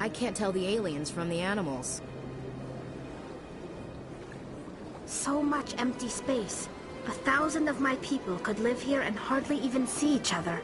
I can't tell the aliens from the animals. So much empty space. 1,000 of my people could live here and hardly even see each other.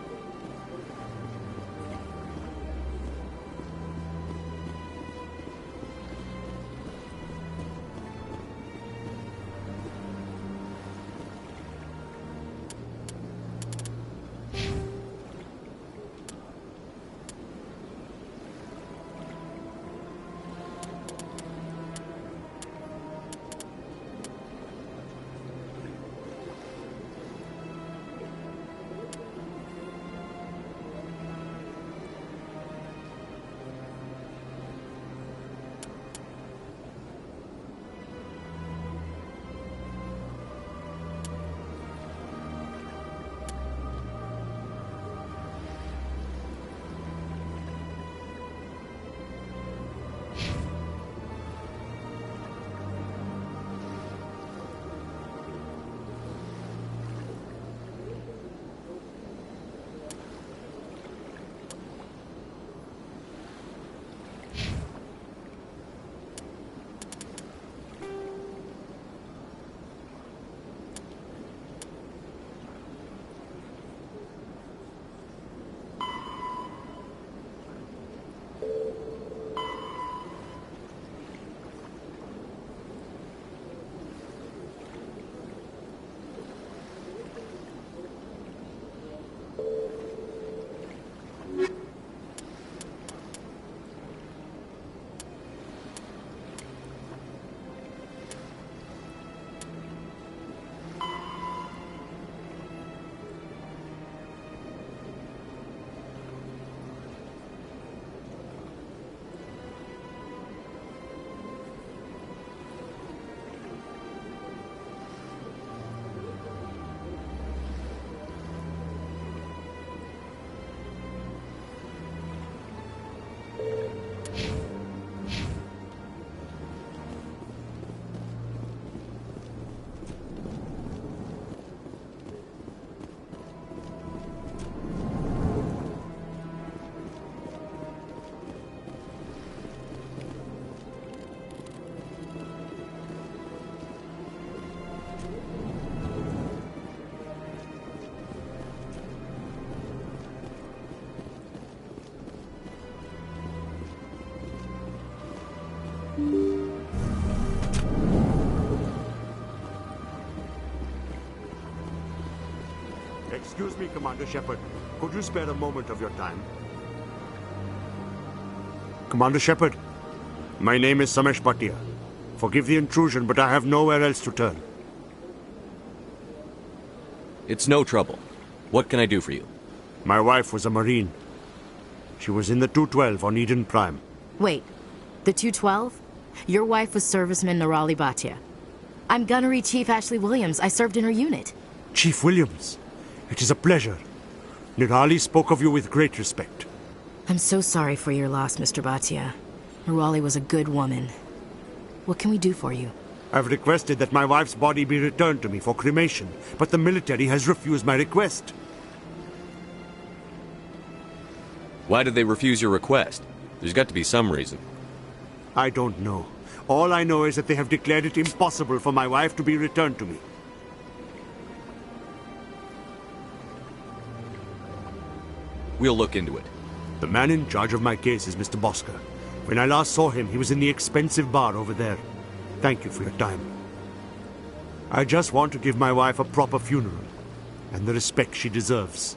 Excuse me, Commander Shepard. Could you spare a moment of your time? Commander Shepard, my name is Samesh Bhatia. Forgive the intrusion, but I have nowhere else to turn. It's no trouble. What can I do for you? My wife was a Marine. She was in the 212 on Eden Prime. Wait, the 212? Your wife was serviceman Nirali Bhatia. I'm Gunnery Chief Ashley Williams. I served in her unit. Chief Williams, it is a pleasure. Nirali spoke of you with great respect. I'm so sorry for your loss, Mr. Bhatia. Nirali was a good woman. What can we do for you? I've requested that my wife's body be returned to me for cremation, but the military has refused my request. Why did they refuse your request? There's got to be some reason. I don't know. All I know is that they have declared it impossible for my wife to be returned to me. We'll look into it. The man in charge of my case is Mr. Bosker. When I last saw him, he was in the expensive bar over there. Thank you for your time. I just want to give my wife a proper funeral, and the respect she deserves.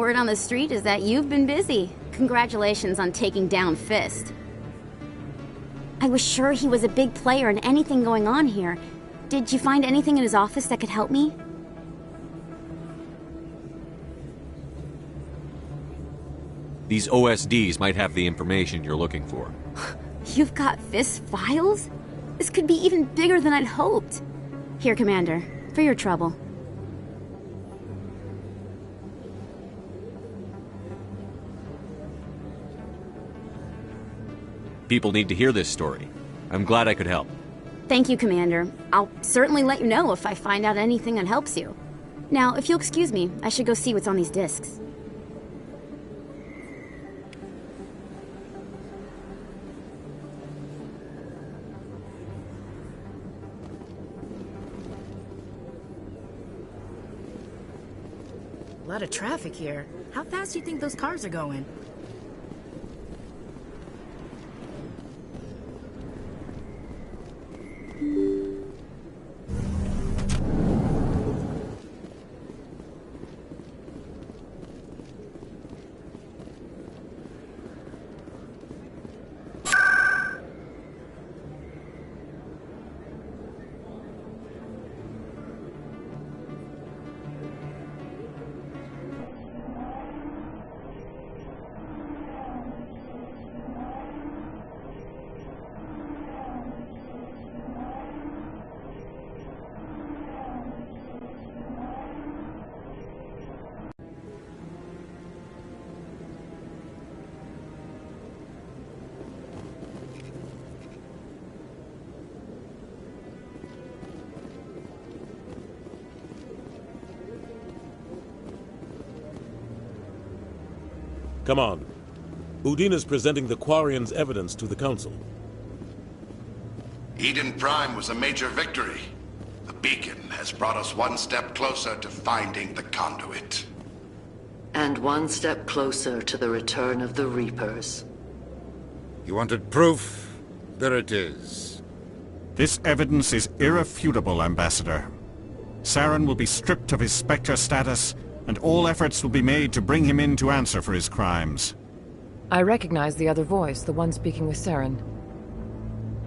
Word on the street is that you've been busy. Congratulations on taking down Fist. I was sure he was a big player in anything going on here. Did you find anything in his office that could help me? These OSDs might have the information you're looking for. You've got Fist files? This could be even bigger than I'd hoped. Here, Commander, for your trouble. People need to hear this story. I'm glad I could help. Thank you, Commander. I'll certainly let you know if I find out anything that helps you. Now, if you'll excuse me, I should go see what's on these discs. A lot of traffic here. How fast do you think those cars are going? Come on. Udina's presenting the Quarian's evidence to the Council. Eden Prime was a major victory. The beacon has brought us one step closer to finding the conduit. And one step closer to the return of the Reapers. You wanted proof? There it is. This evidence is irrefutable, Ambassador. Saren will be stripped of his Spectre status, and all efforts will be made to bring him in to answer for his crimes. I recognize the other voice, the one speaking with Saren.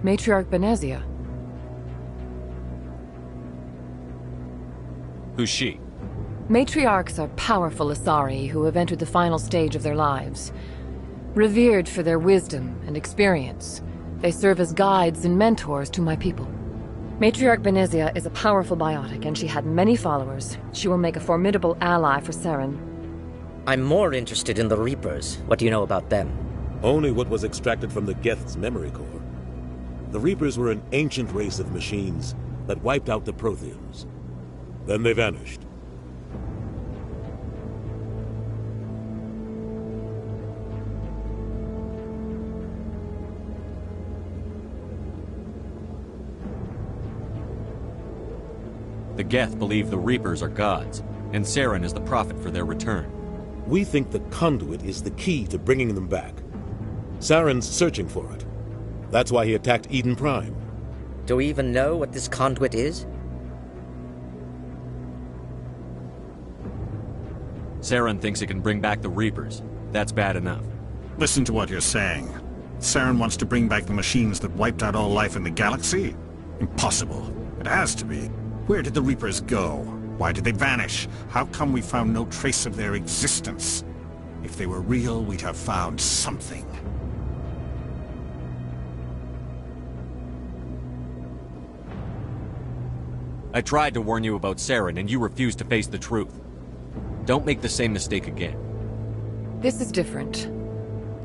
Matriarch Benezia. Who's she? Matriarchs are powerful Asari who have entered the final stage of their lives. Revered for their wisdom and experience, they serve as guides and mentors to my people. Matriarch Benezia is a powerful biotic, and she had many followers. She will make a formidable ally for Saren. I'm more interested in the Reapers. What do you know about them? Only what was extracted from the Geth's memory core. The Reapers were an ancient race of machines that wiped out the Protheans. Then they vanished. The Geth believe the Reapers are gods, and Saren is the prophet for their return. We think the conduit is the key to bringing them back. Saren's searching for it. That's why he attacked Eden Prime. Do we even know what this conduit is? Saren thinks it can bring back the Reapers. That's bad enough. Listen to what you're saying. Saren wants to bring back the machines that wiped out all life in the galaxy? Impossible. It has to be. Where did the Reapers go? Why did they vanish? How come we found no trace of their existence? If they were real, we'd have found something. I tried to warn you about Saren, and you refused to face the truth. Don't make the same mistake again. This is different.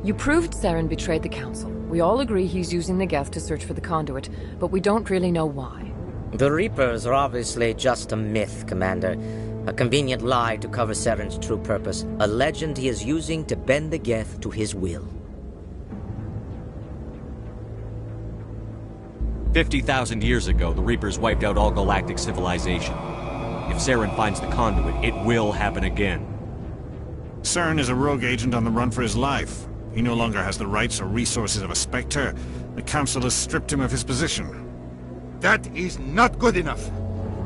You proved Saren betrayed the Council. We all agree he's using the Geth to search for the conduit, but we don't really know why. The Reapers are obviously just a myth, Commander. A convenient lie to cover Saren's true purpose. A legend he is using to bend the Geth to his will. 50,000 years ago, the Reapers wiped out all galactic civilization. If Saren finds the conduit, it will happen again. Saren is a rogue agent on the run for his life. He no longer has the rights or resources of a Spectre. The Council has stripped him of his position. That is not good enough.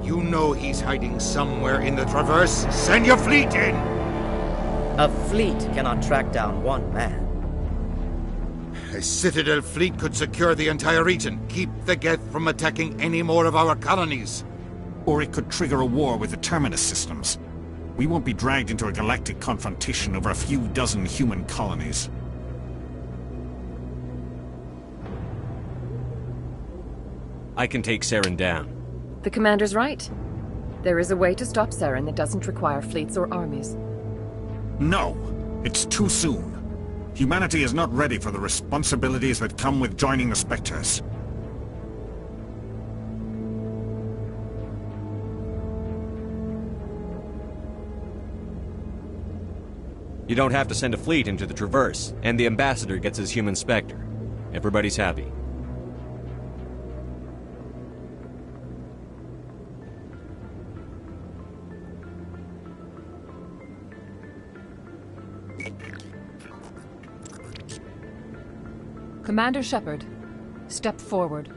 You know he's hiding somewhere in the Traverse. Send your fleet in! A fleet cannot track down one man. A Citadel fleet could secure the entire region, keep the Geth from attacking any more of our colonies. Or it could trigger a war with the Terminus systems. We won't be dragged into a galactic confrontation over a few dozen human colonies. I can take Saren down. The commander's right. There is a way to stop Saren that doesn't require fleets or armies. No! It's too soon. Humanity is not ready for the responsibilities that come with joining the Spectres. You don't have to send a fleet into the Traverse, and the Ambassador gets his human Spectre. Everybody's happy. Commander Shepard, step forward.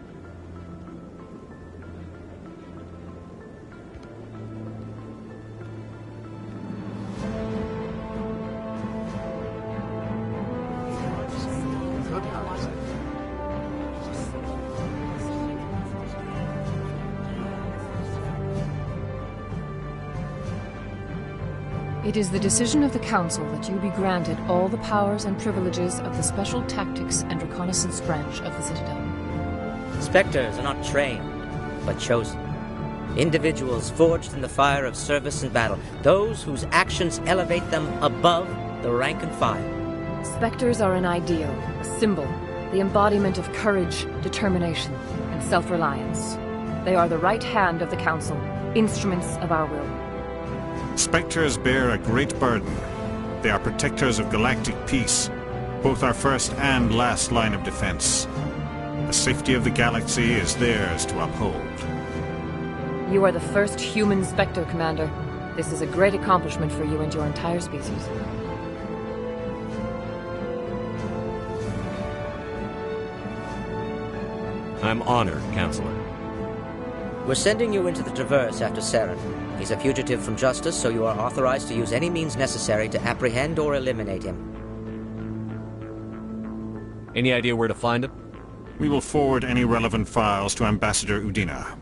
It is the decision of the Council that you be granted all the powers and privileges of the Special Tactics and Reconnaissance Branch of the Citadel. Spectres are not trained, but chosen. Individuals forged in the fire of service and battle. Those whose actions elevate them above the rank and file. Spectres are an ideal, a symbol, the embodiment of courage, determination, and self-reliance. They are the right hand of the Council, instruments of our will. Spectres bear a great burden. They are protectors of galactic peace, both our first and last line of defense. The safety of the galaxy is theirs to uphold. You are the first human Spectre, Commander. This is a great accomplishment for you and your entire species. I'm honored, Counselor. We're sending you into the Traverse after Saren. He's a fugitive from justice, so you are authorized to use any means necessary to apprehend or eliminate him. Any idea where to find him? We will forward any relevant files to Ambassador Udina.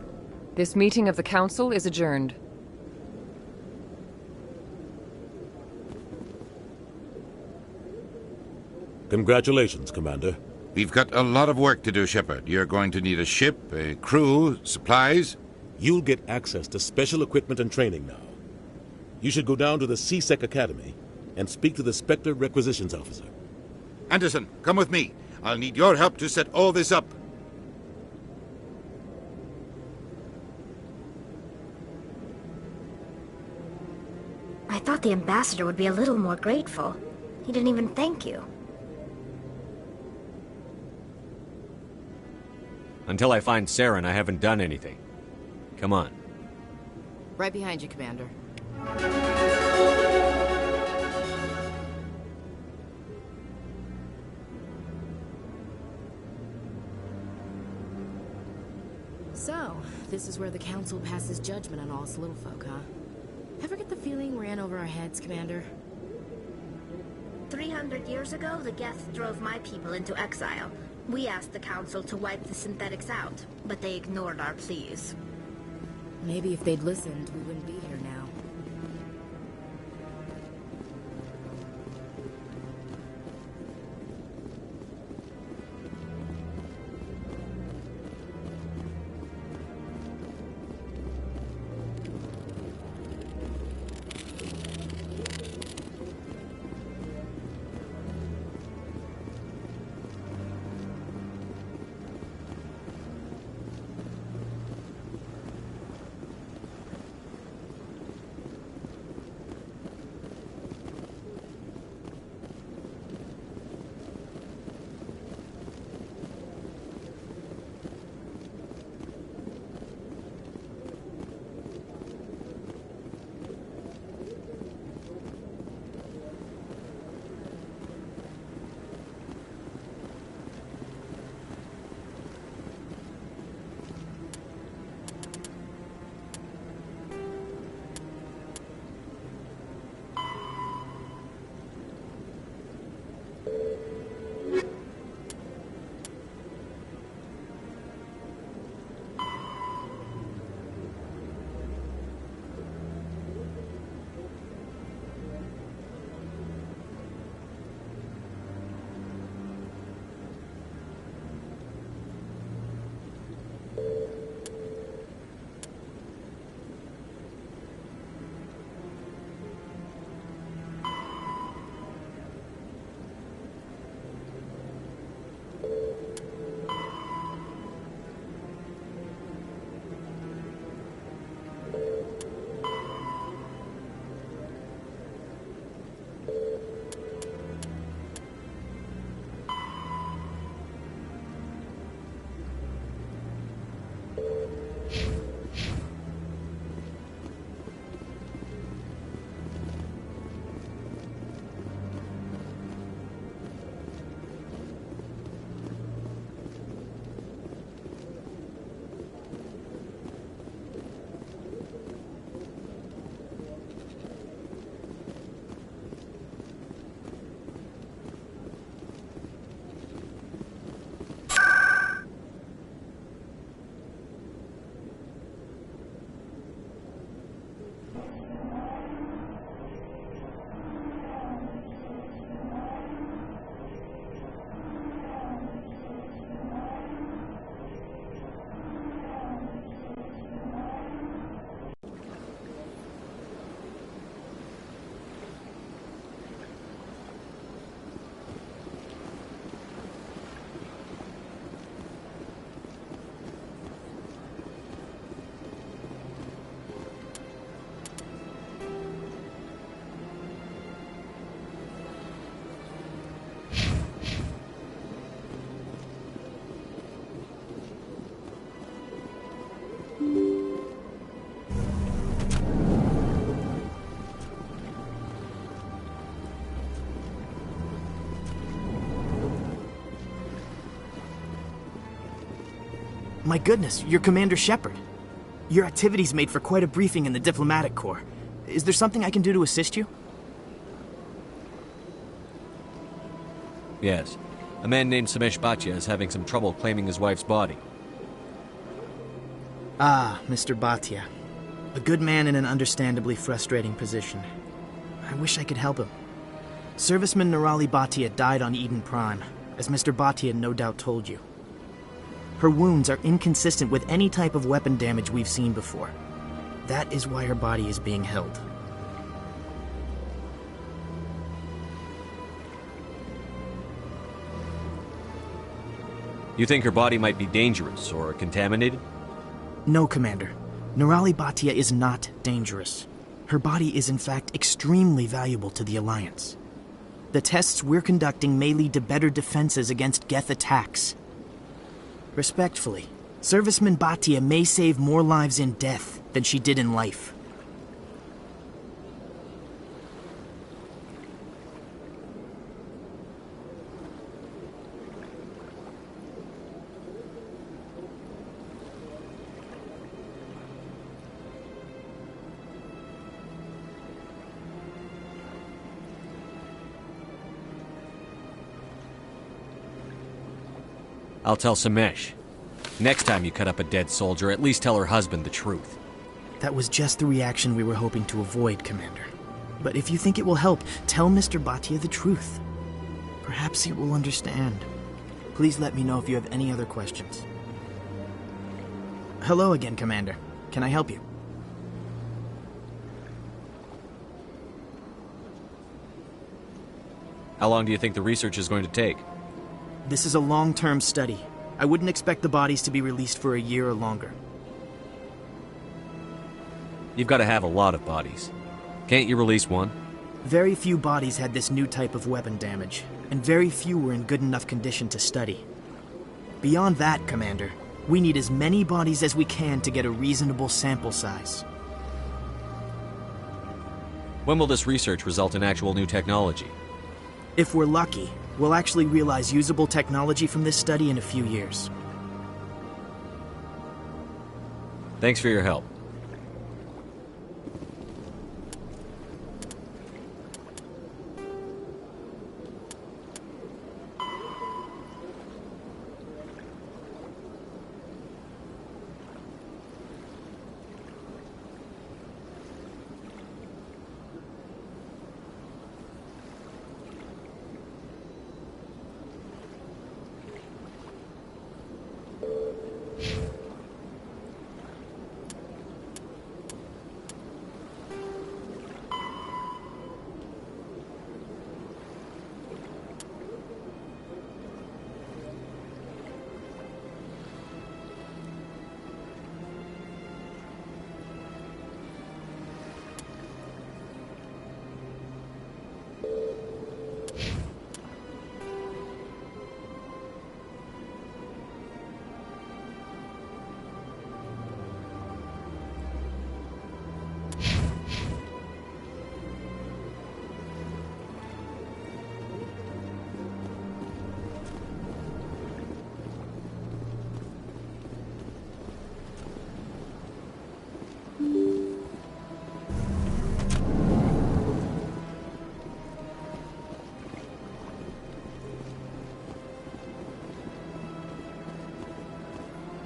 This meeting of the Council is adjourned. Congratulations, Commander. We've got a lot of work to do, Shepard. You're going to need a ship, a crew, supplies. You'll get access to special equipment and training now. You should go down to the C-Sec Academy and speak to the Spectre Requisitions Officer. Anderson, come with me. I'll need your help to set all this up. I thought the ambassador would be a little more grateful. He didn't even thank you. Until I find Saren, I haven't done anything. Come on. Right behind you, Commander. So, this is where the Council passes judgment on all us little folk, huh? Ever get the feeling we're in over our heads, Commander? 300 years ago, the Geth drove my people into exile. We asked the Council to wipe the synthetics out, but they ignored our pleas. Maybe if they'd listened, we wouldn't be here now. my goodness, you're Commander Shepard. Your activities made for quite a briefing in the diplomatic corps. Is there something I can do to assist you? Yes. A man named Samesh Bhatia is having some trouble claiming his wife's body. Ah, Mr. Bhatia. A good man in an understandably frustrating position. I wish I could help him. Serviceman Nirali Bhatia died on Eden Prime, as Mr. Bhatia no doubt told you. Her wounds are inconsistent with any type of weapon damage we've seen before. That is why her body is being held. You think her body might be dangerous or contaminated? No, Commander. Nirali Bhatia is not dangerous. Her body is in fact extremely valuable to the Alliance. The tests we're conducting may lead to better defenses against Geth attacks. Respectfully, Serviceman Bhatia may save more lives in death than she did in life. I'll tell Samesh. Next time you cut up a dead soldier, at least tell her husband the truth. That was just the reaction we were hoping to avoid, Commander. But if you think it will help, tell Mr. Bhatia the truth. Perhaps he will understand. Please let me know if you have any other questions. Hello again, Commander. Can I help you? How long do you think the research is going to take? This is a long-term study. I wouldn't expect the bodies to be released for a year or longer. You've got to have a lot of bodies. Can't you release one? Very few bodies had this new type of weapon damage, and very few were in good enough condition to study. Beyond that, Commander, we need as many bodies as we can to get a reasonable sample size. When will this research result in actual new technology? If we're lucky, we'll actually realize usable technology from this study in a few years. Thanks for your help.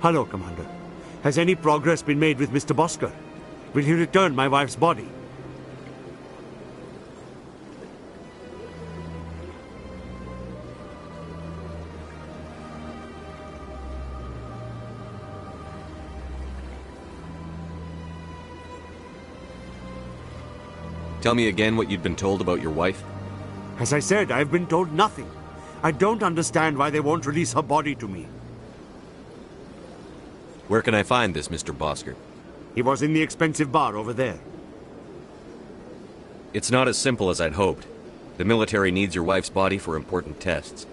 Hello, Commander. Has any progress been made with Mr. Bosker? Will he return my wife's body? Tell me again what you'd been told about your wife. As I said, I've been told nothing. I don't understand why they won't release her body to me. Where can I find this Mr. Bosker? He was in the expensive bar over there. It's not as simple as I'd hoped. The military needs your wife's body for important tests.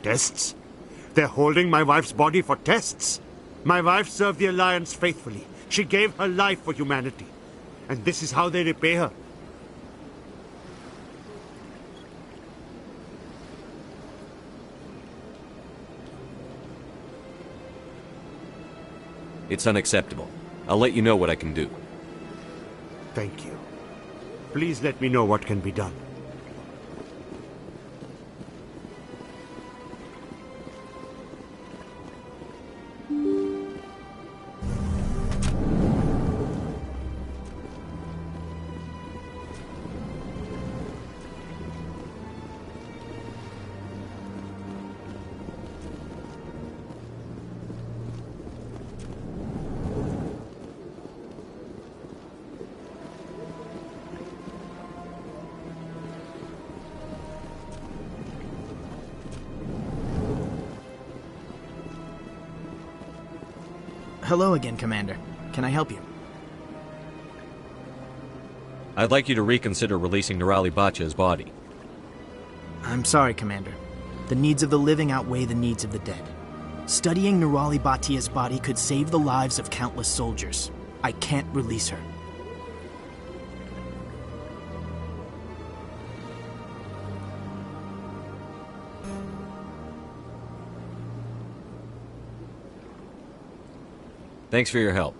Tests? They're holding my wife's body for tests? My wife served the Alliance faithfully. She gave her life for humanity. And this is how they repay her. It's unacceptable. I'll let you know what I can do. Thank you. Please let me know what can be done. Hello again, Commander. Can I help you? I'd like you to reconsider releasing Nirali Baccha's body. I'm sorry, Commander. The needs of the living outweigh the needs of the dead. Studying Nirali Baccha's body could save the lives of countless soldiers. I can't release her. Thanks for your help.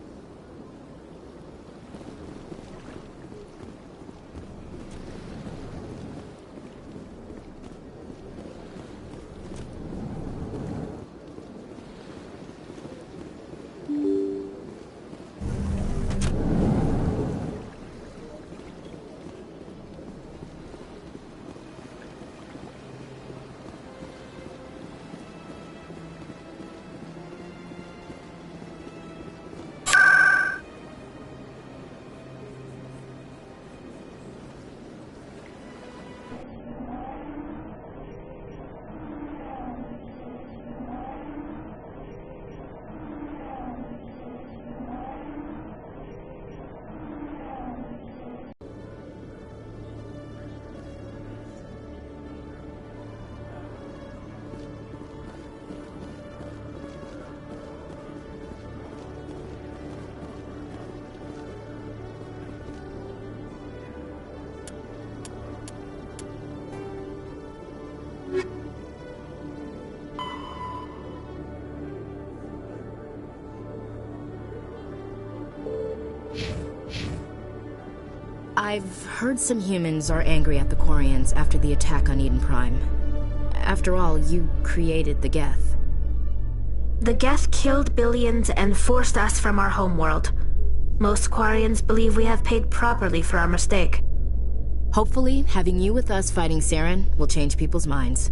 I've heard some humans are angry at the Quarians after the attack on Eden Prime. After all, you created the Geth. The Geth killed billions and forced us from our homeworld. Most Quarians believe we have paid properly for our mistake. Hopefully, having you with us fighting Saren will change people's minds.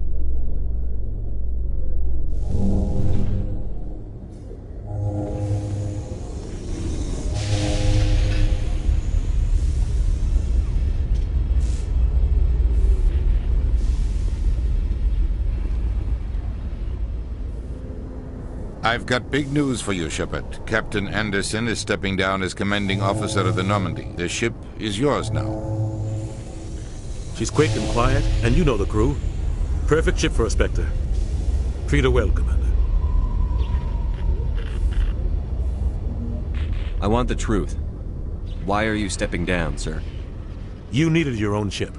I've got big news for you, Shepard. Captain Anderson is stepping down as commanding officer of the Normandy. The ship is yours now. She's quick and quiet, and you know the crew. Perfect ship for a Spectre. Treat her well, Commander. I want the truth. Why are you stepping down, sir? You needed your own ship.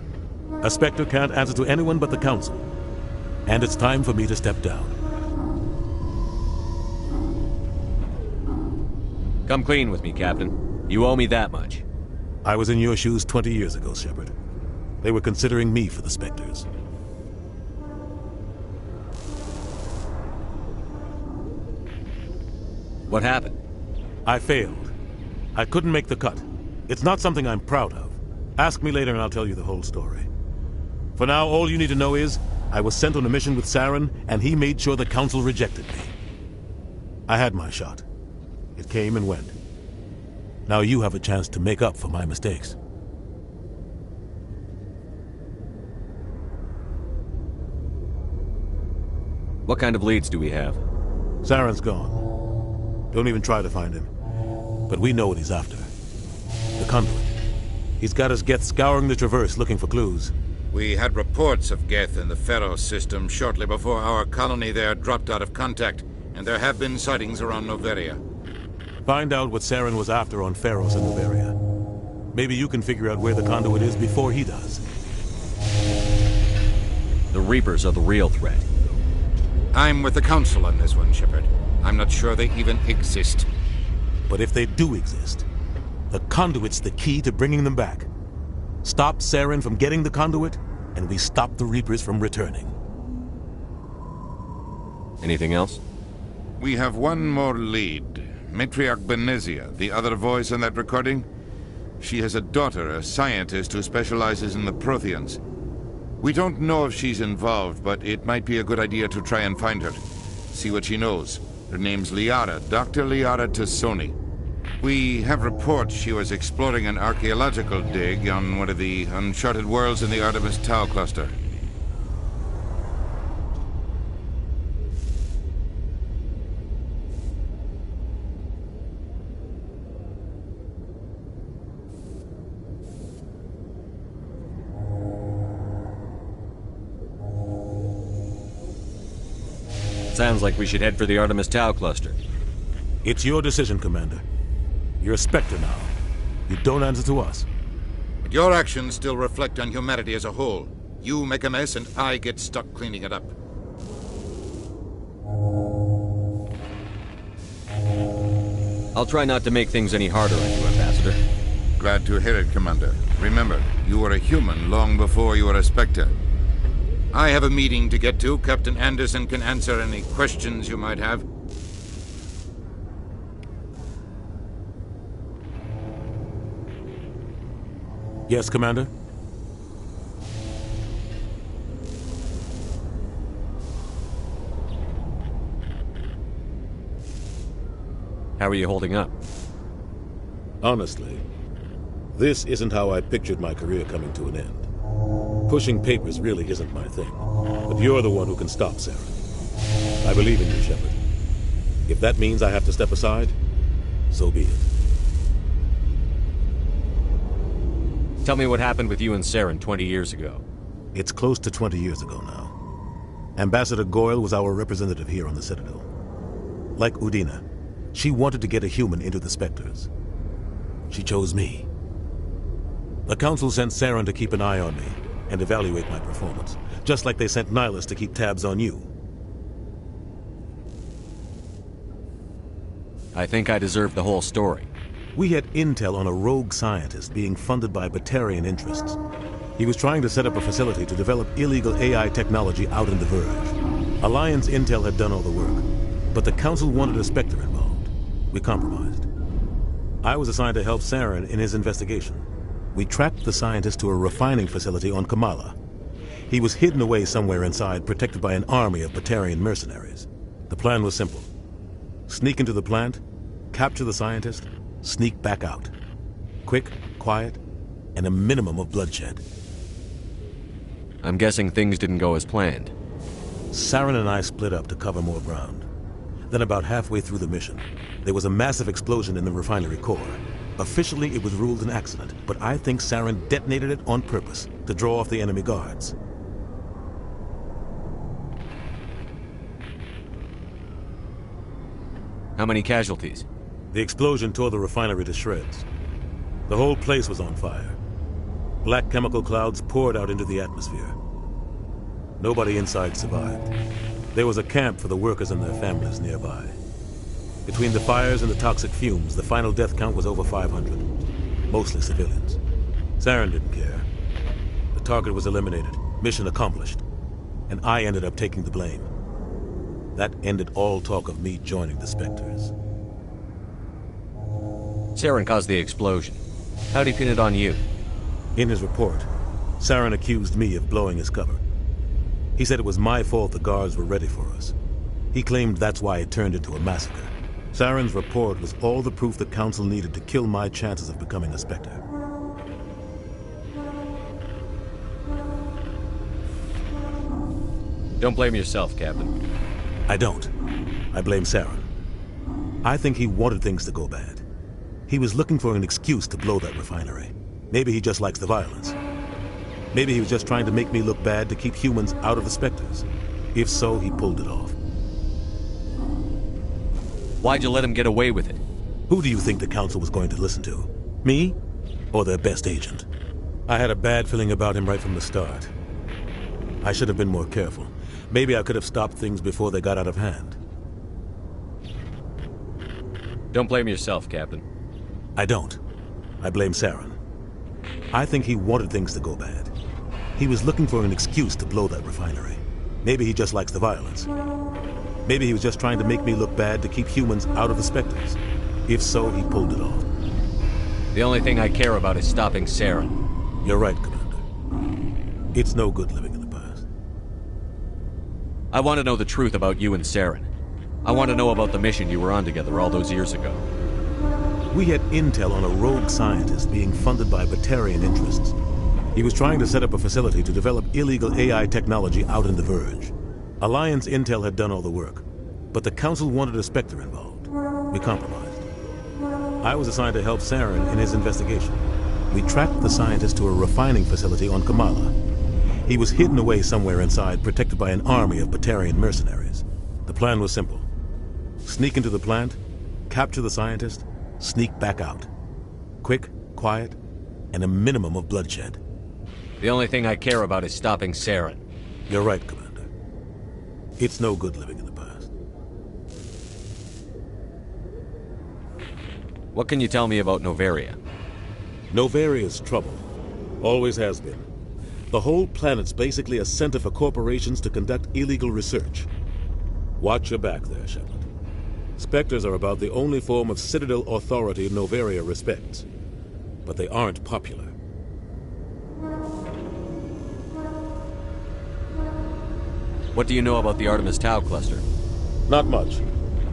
A Spectre can't answer to anyone but the Council. And it's time for me to step down. Come clean with me, Captain. You owe me that much. I was in your shoes 20 years ago, Shepard. They were considering me for the Spectres. What happened? I failed. I couldn't make the cut. It's not something I'm proud of. Ask me later and I'll tell you the whole story. For now, all you need to know is, I was sent on a mission with Saren, and he made sure the Council rejected me. I had my shot. It came and went. Now you have a chance to make up for my mistakes. What kind of leads do we have? Saren's gone. Don't even try to find him. But we know what he's after. The conduit. He's got his Geth scouring the Traverse looking for clues. We had reports of Geth in the Pharaoh system shortly before our colony there dropped out of contact, and there have been sightings around Noveria. Find out what Saren was after on Pharos and Noveria. Maybe you can figure out where the conduit is before he does. The Reapers are the real threat. I'm with the Council on this one, Shepard. I'm not sure they even exist. But if they do exist, the conduit's the key to bringing them back. Stop Saren from getting the conduit, and we stop the Reapers from returning. Anything else? We have one more lead. Matriarch Benezia, the other voice on that recording. She has a daughter, a scientist who specializes in the Protheans. We don't know if she's involved, but it might be a good idea to try and find her. See what she knows. Her name's Liara, Dr. Liara Tassoni. We have reports she was exploring an archaeological dig on one of the uncharted worlds in the Artemis Tau cluster. Sounds like we should head for the Artemis Tau cluster. It's your decision, Commander. You're a Spectre now. You don't answer to us. But your actions still reflect on humanity as a whole. You make a mess and I get stuck cleaning it up. I'll try not to make things any harder on you, Ambassador. Glad to hear it, Commander. Remember, you were a human long before you were a Spectre. I have a meeting to get to. Captain Anderson can answer any questions you might have. Yes, Commander? How are you holding up? Honestly, this isn't how I pictured my career coming to an end. Pushing papers really isn't my thing. But you're the one who can stop Saren. I believe in you, Shepard. If that means I have to step aside, so be it. Tell me what happened with you and Saren 20 years ago. It's close to 20 years ago now. Ambassador Goyle was our representative here on the Citadel. Like Udina, she wanted to get a human into the Spectres. She chose me. The Council sent Saren to keep an eye on me and evaluate my performance, just like they sent Nihilus to keep tabs on you. I think I deserve the whole story. We had intel on a rogue scientist being funded by Batarian interests. He was trying to set up a facility to develop illegal AI technology out in the Verge. Alliance intel had done all the work, but the Council wanted a Spectre involved. We compromised. I was assigned to help Saren in his investigation. We tracked the scientist to a refining facility on Kamala. He was hidden away somewhere inside, protected by an army of Batarian mercenaries. The plan was simple. Sneak into the plant, capture the scientist, sneak back out. Quick, quiet, and a minimum of bloodshed. I'm guessing things didn't go as planned. Saren and I split up to cover more ground. Then about halfway through the mission, there was a massive explosion in the refinery core. Officially, it was ruled an accident, but I think Saren detonated it on purpose to draw off the enemy guards. How many casualties? The explosion tore the refinery to shreds. The whole place was on fire. Black chemical clouds poured out into the atmosphere. Nobody inside survived. There was a camp for the workers and their families nearby. Between the fires and the toxic fumes, the final death count was over 500. Mostly civilians. Saren didn't care. The target was eliminated, mission accomplished. And I ended up taking the blame. That ended all talk of me joining the Spectres. Saren caused the explosion. How'd he pin it on you? In his report, Saren accused me of blowing his cover. He said it was my fault the guards were ready for us. He claimed that's why it turned into a massacre. Saren's report was all the proof the Council needed to kill my chances of becoming a Spectre. Don't blame yourself, Captain. I don't. I blame Saren. I think he wanted things to go bad. He was looking for an excuse to blow that refinery. Maybe he just likes the violence. Maybe he was just trying to make me look bad to keep humans out of the Spectres. If so, he pulled it off. Why'd you let him get away with it? Who do you think the Council was going to listen to? Me? Or their best agent? I had a bad feeling about him right from the start. I should have been more careful. Maybe I could have stopped things before they got out of hand. Don't blame yourself, Captain. I don't. I blame Saren. I think he wanted things to go bad. He was looking for an excuse to blow that refinery. Maybe he just likes the violence. Maybe he was just trying to make me look bad to keep humans out of the Spectres. If so, he pulled it off. The only thing I care about is stopping Saren. You're right, Commander. It's no good living in the past. I want to know the truth about you and Saren. I want to know about the mission you were on together all those years ago. We had intel on a rogue scientist being funded by Batarian interests. He was trying to set up a facility to develop illegal AI technology out in the Verge. Alliance intel had done all the work, but the Council wanted a Spectre involved. We compromised. I was assigned to help Saren in his investigation. We tracked the scientist to a refining facility on Kamala. He was hidden away somewhere inside, protected by an army of Batarian mercenaries. The plan was simple. Sneak into the plant, capture the scientist, sneak back out. Quick, quiet, and a minimum of bloodshed. The only thing I care about is stopping Saren. You're right, Commander. It's no good living in the past. What can you tell me about Novaria? Novaria's trouble. Always has been. The whole planet's basically a center for corporations to conduct illegal research. Watch your back there, Shepard. Spectres are about the only form of Citadel authority Novaria respects. But they aren't popular. What do you know about the Artemis Tau cluster? Not much.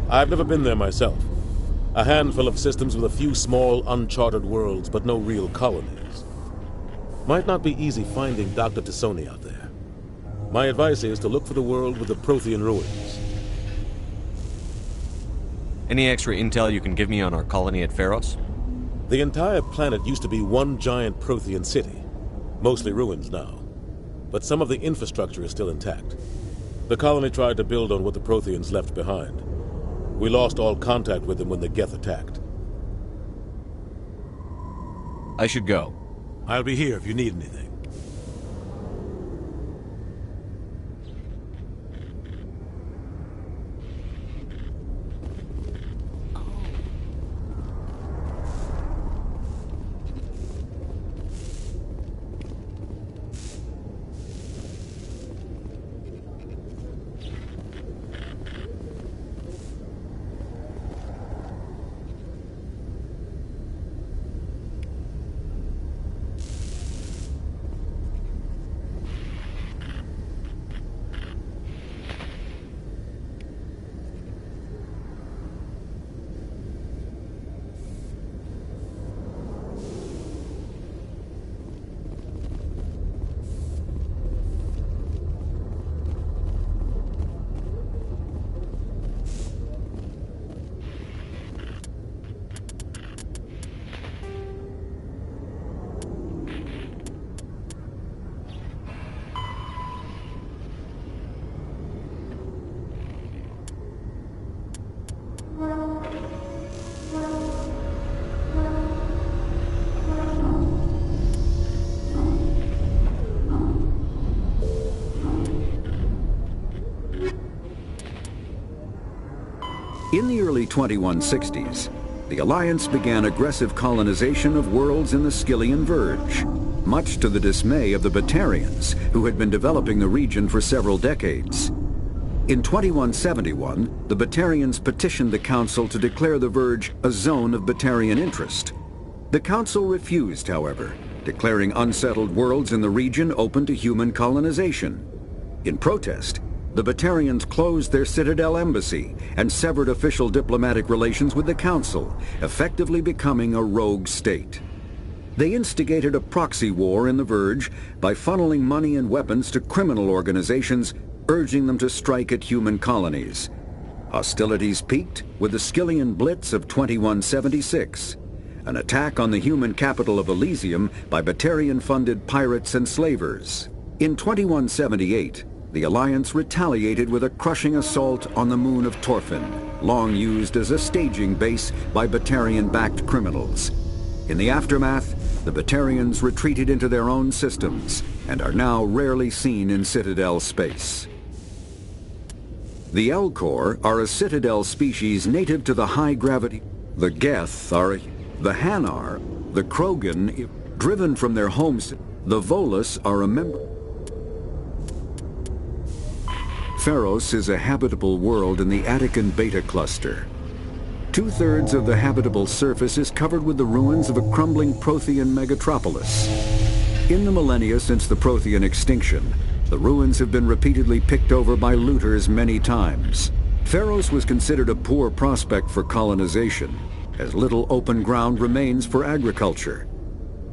I've never been there myself. A handful of systems with a few small, uncharted worlds, but no real colonies. Might not be easy finding Dr. T'Soni out there. My advice is to look for the world with the Prothean ruins. Any extra intel you can give me on our colony at Pharos? The entire planet used to be one giant Prothean city. Mostly ruins now. But some of the infrastructure is still intact. The colony tried to build on what the Protheans left behind. We lost all contact with them when the Geth attacked. I should go. I'll be here if you need anything. In the early 2160s, the Alliance began aggressive colonization of worlds in the Skyllian Verge, much to the dismay of the Batarians, who had been developing the region for several decades. In 2171, the Batarians petitioned the Council to declare the Verge a zone of Batarian interest. The Council refused, however, declaring unsettled worlds in the region open to human colonization. In protest, the Batarians closed their Citadel embassy and severed official diplomatic relations with the Council, effectively becoming a rogue state. They instigated a proxy war in the Verge by funneling money and weapons to criminal organizations, urging them to strike at human colonies. Hostilities peaked with the Skyllian Blitz of 2176, an attack on the human capital of Elysium by Batarian-funded pirates and slavers. In 2178, the Alliance retaliated with a crushing assault on the moon of Torfin, long used as a staging base by Batarian-backed criminals. In the aftermath, the Batarians retreated into their own systems and are now rarely seen in Citadel space. The Elcor are a Citadel species native to the high-gravity... The Geth are the Hanar, the Krogan, driven from their homes. The Volus are a member. Pharos is a habitable world in the Attican Beta cluster. 2/3 of the habitable surface is covered with the ruins of a crumbling Prothean megatropolis. In the millennia since the Prothean extinction, the ruins have been repeatedly picked over by looters many times. Pharos was considered a poor prospect for colonization, as little open ground remains for agriculture.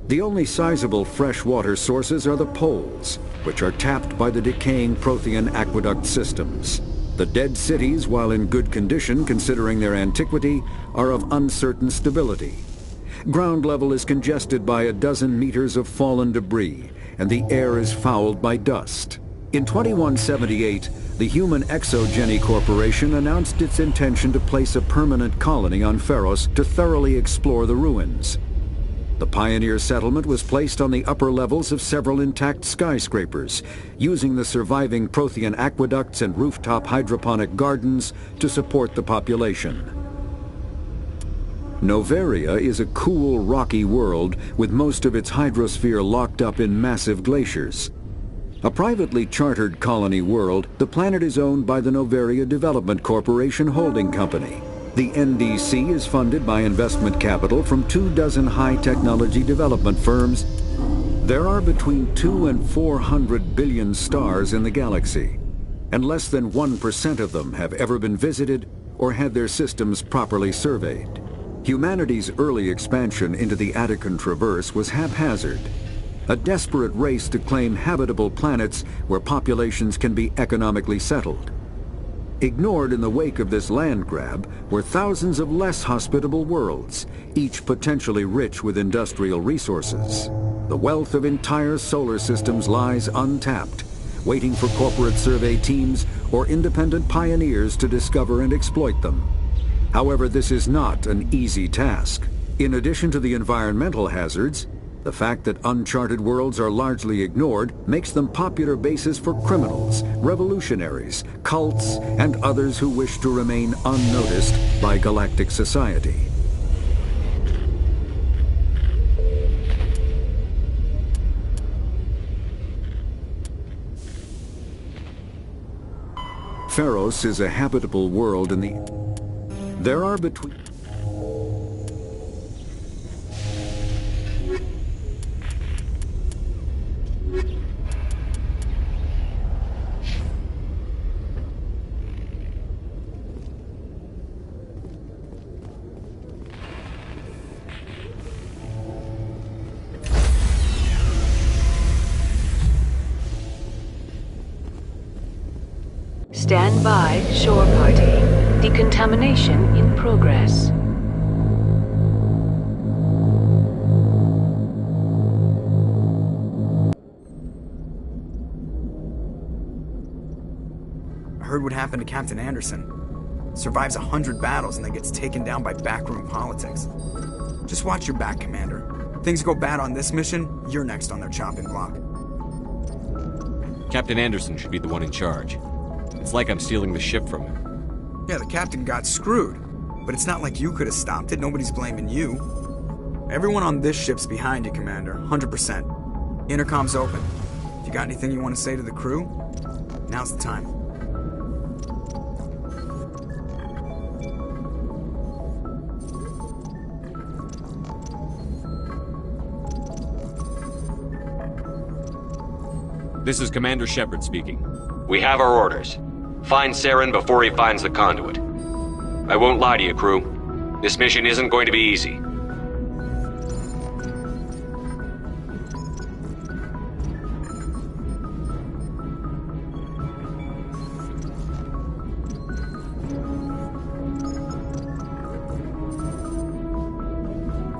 The only sizable freshwater sources are the poles, which are tapped by the decaying Prothean aqueduct systems. The dead cities, while in good condition considering their antiquity, are of uncertain stability. Ground level is congested by a dozen meters of fallen debris, and the air is fouled by dust. In 2178, the Human Exogeny Corporation announced its intention to place a permanent colony on Pharos to thoroughly explore the ruins. The pioneer settlement was placed on the upper levels of several intact skyscrapers, using the surviving Prothean aqueducts and rooftop hydroponic gardens to support the population. Noveria is a cool, rocky world with most of its hydrosphere locked up in massive glaciers. A privately chartered colony world, the planet is owned by the Noveria Development Corporation Holding Company. The NDC is funded by investment capital from 24 high-technology development firms. There are between 200 and 400 billion stars in the galaxy, and less than 1% of them have ever been visited or had their systems properly surveyed. Humanity's early expansion into the Attican Traverse was haphazard, a desperate race to claim habitable planets where populations can be economically settled. Ignored in the wake of this land grab were thousands of less hospitable worlds, each potentially rich with industrial resources. The wealth of entire solar systems lies untapped, waiting for corporate survey teams or independent pioneers to discover and exploit them. However, this is not an easy task. In addition to the environmental hazards, the fact that uncharted worlds are largely ignored makes them popular bases for criminals, revolutionaries, cults, and others who wish to remain unnoticed by galactic society. Pharos is a habitable world in the... There are between... Stand by, shore party. Decontamination in progress. I heard what happened to Captain Anderson. Survives 100 battles and then gets taken down by backroom politics. Just watch your back, Commander. Things go bad on this mission, you're next on their chopping block. Captain Anderson should be the one in charge. It's like I'm stealing the ship from him. Yeah, the captain got screwed. But it's not like you could have stopped it. Nobody's blaming you. Everyone on this ship's behind you, Commander. 100%. Intercom's open. If you got anything you want to say to the crew, now's the time. This is Commander Shepard speaking. We have our orders. Find Saren before he finds the conduit. I won't lie to you, crew. This mission isn't going to be easy.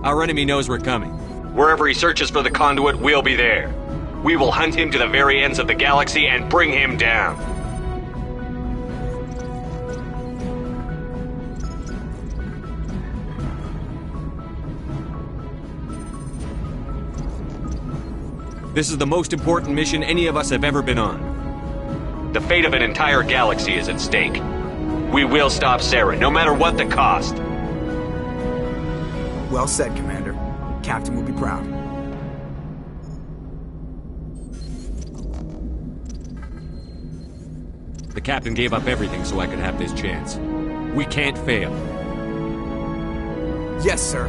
Our enemy knows we're coming. Wherever he searches for the conduit, we'll be there. We will hunt him to the very ends of the galaxy and bring him down. This is the most important mission any of us have ever been on. The fate of an entire galaxy is at stake. We will stop Saren, no matter what the cost. Well said, Commander. Captain will be proud. The captain gave up everything so I could have this chance. We can't fail. Yes, sir.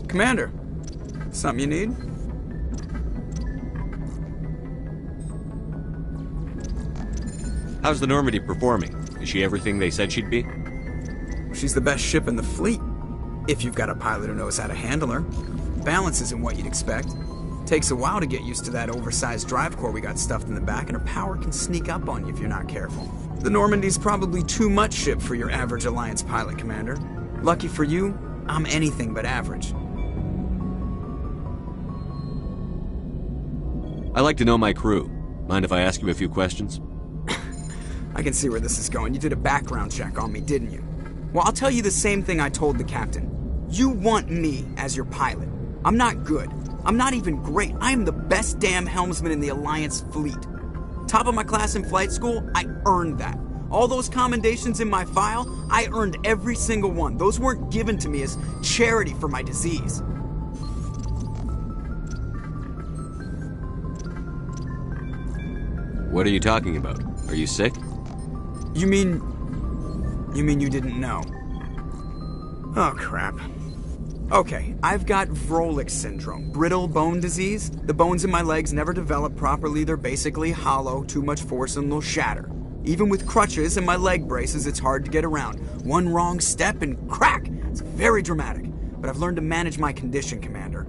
Commander, something you need? How's the Normandy performing? Is she everything they said she'd be? She's the best ship in the fleet, if you've got a pilot who knows how to handle her. Balance isn't what you'd expect. Takes a while to get used to that oversized drive core we got stuffed in the back, and her power can sneak up on you if you're not careful. The Normandy's probably too much ship for your average Alliance pilot, Commander. Lucky for you, I'm anything but average. I like to know my crew. Mind if I ask you a few questions? I can see where this is going. You did a background check on me, didn't you? Well, I'll tell you the same thing I told the captain. You want me as your pilot. I'm not good. I'm not even great. I am the best damn helmsman in the Alliance fleet. Top of my class in flight school, I earned that. All those commendations in my file, I earned every single one. Those weren't given to me as charity for my disease. What are you talking about? Are you sick? You mean you didn't know? Oh, crap. Okay, I've got Vrolik syndrome, brittle bone disease. The bones in my legs never develop properly. They're basically hollow, too much force and they'll shatter. Even with crutches and my leg braces, it's hard to get around. One wrong step and crack! It's very dramatic. But I've learned to manage my condition, Commander.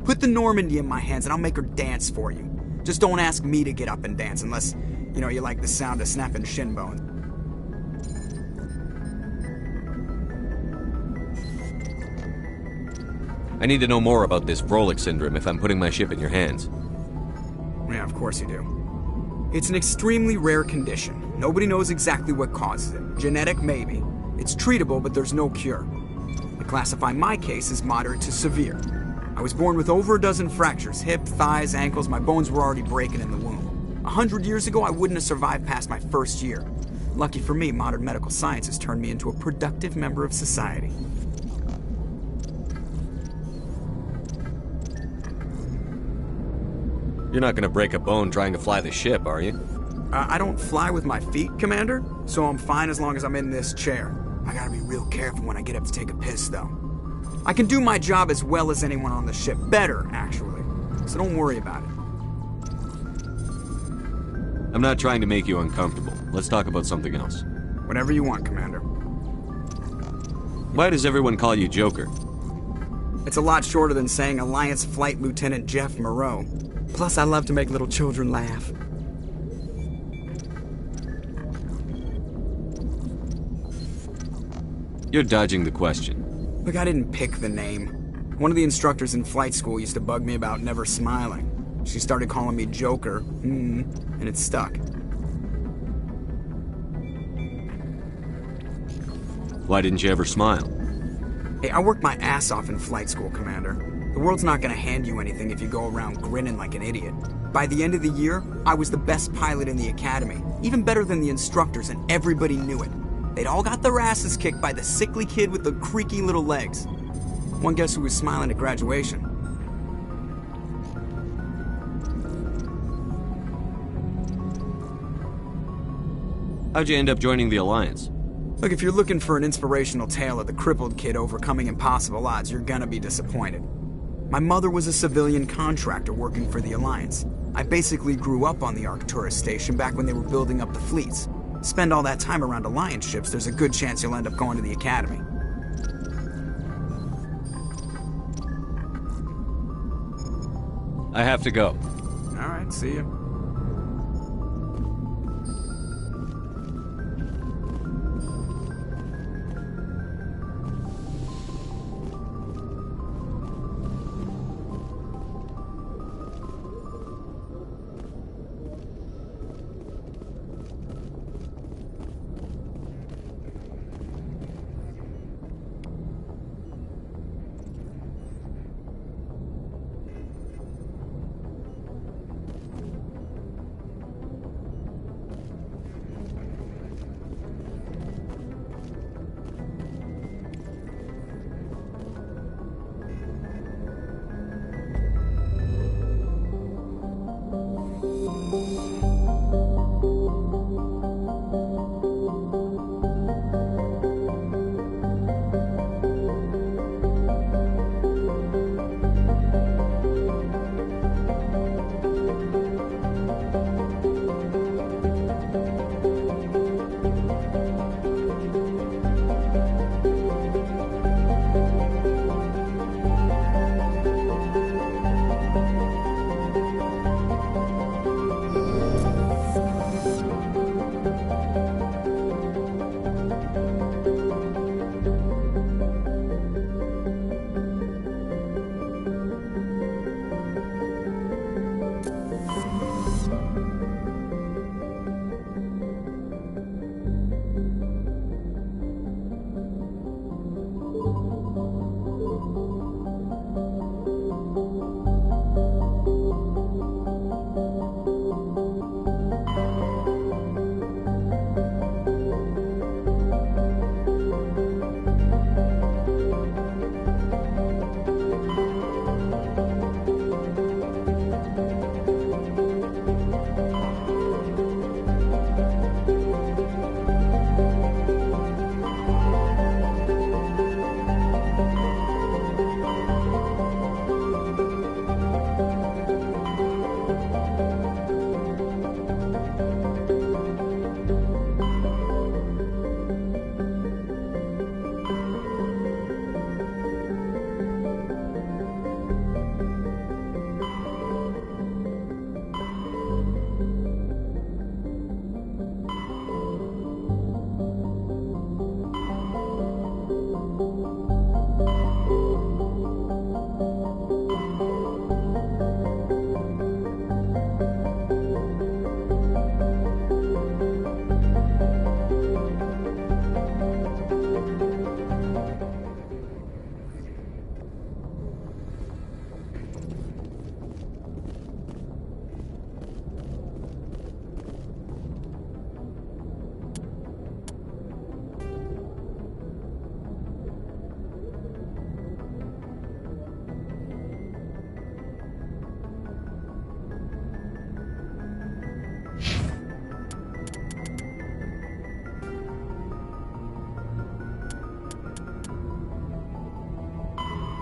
Put the Normandy in my hands and I'll make her dance for you. Just don't ask me to get up and dance unless, you like the sound of snapping shin bones. I need to know more about this Vrolik syndrome if I'm putting my ship in your hands. Yeah, of course you do. It's an extremely rare condition. Nobody knows exactly what causes it. Genetic, maybe. It's treatable, but there's no cure. I classify my case as moderate to severe. I was born with over a dozen fractures, hip, thighs, ankles. My bones were already breaking in the womb. 100 years ago, I wouldn't have survived past my first year. Lucky for me, modern medical science has turned me into a productive member of society. You're not gonna break a bone trying to fly the ship, are you? I don't fly with my feet, Commander, so I'm fine as long as I'm in this chair. I gotta be real careful when I get up to take a piss, though. I can do my job as well as anyone on the ship. Better, actually. So don't worry about it. I'm not trying to make you uncomfortable. Let's talk about something else. Whatever you want, Commander. Why does everyone call you Joker? It's a lot shorter than saying Alliance Flight Lieutenant Jeff Moreau. Plus, I love to make little children laugh. You're dodging the question. Look, I didn't pick the name. One of the instructors in flight school used to bug me about never smiling. She started calling me Joker, and it stuck. Why didn't you ever smile? Hey, I worked my ass off in flight school, Commander. The world's not gonna hand you anything if you go around grinning like an idiot. By the end of the year, I was the best pilot in the academy, even better than the instructors, and everybody knew it. They'd all got their asses kicked by the sickly kid with the creaky little legs. One guess who was smiling at graduation? How'd you end up joining the Alliance? Look, if you're looking for an inspirational tale of the crippled kid overcoming impossible odds, you're gonna be disappointed. My mother was a civilian contractor working for the Alliance. I basically grew up on the Arcturus station back when they were building up the fleets. Spend all that time around Alliance ships, there's a good chance you'll end up going to the Academy. I have to go. All right, see you.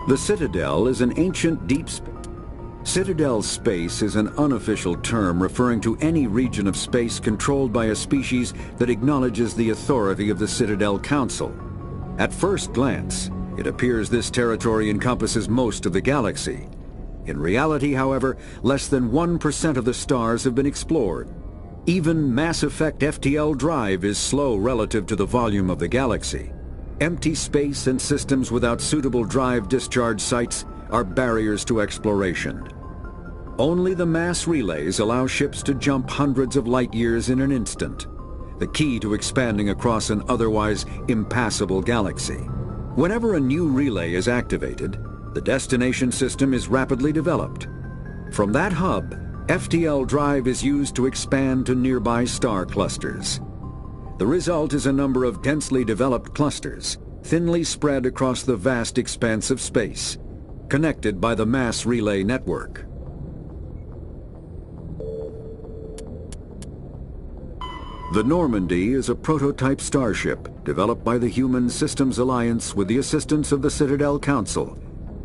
The Citadel is an ancient deep space. Citadel space is an unofficial term referring to any region of space controlled by a species that acknowledges the authority of the Citadel Council. At first glance, it appears this territory encompasses most of the galaxy. In reality, however, less than 1% of the stars have been explored. Even Mass Effect FTL drive is slow relative to the volume of the galaxy. Empty space and systems without suitable drive discharge sites are barriers to exploration. Only the mass relays allow ships to jump hundreds of light years in an instant, the key to expanding across an otherwise impassable galaxy. Whenever a new relay is activated, the destination system is rapidly developed. From that hub, FTL drive is used to expand to nearby star clusters. The result is a number of densely developed clusters, thinly spread across the vast expanse of space, connected by the mass relay network. The Normandy is a prototype starship developed by the Human Systems Alliance with the assistance of the Citadel Council.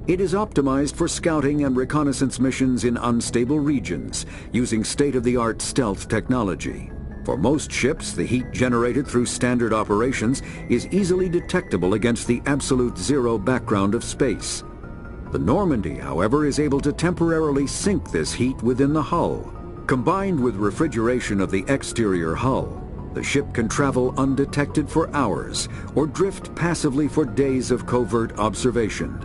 It is optimized for scouting and reconnaissance missions in unstable regions using state-of-the-art stealth technology. For most ships, the heat generated through standard operations is easily detectable against the absolute zero background of space. The Normandy, however, is able to temporarily sink this heat within the hull. Combined with refrigeration of the exterior hull, the ship can travel undetected for hours or drift passively for days of covert observation.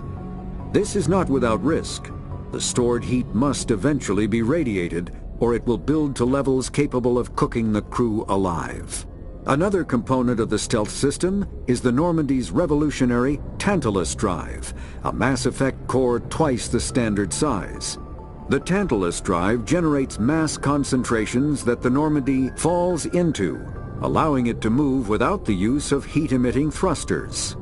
This is not without risk. The stored heat must eventually be radiated, or it will build to levels capable of cooking the crew alive. Another component of the stealth system is the Normandy's revolutionary Tantalus drive, a Mass Effect core twice the standard size. The Tantalus drive generates mass concentrations that the Normandy falls into, allowing it to move without the use of heat-emitting thrusters.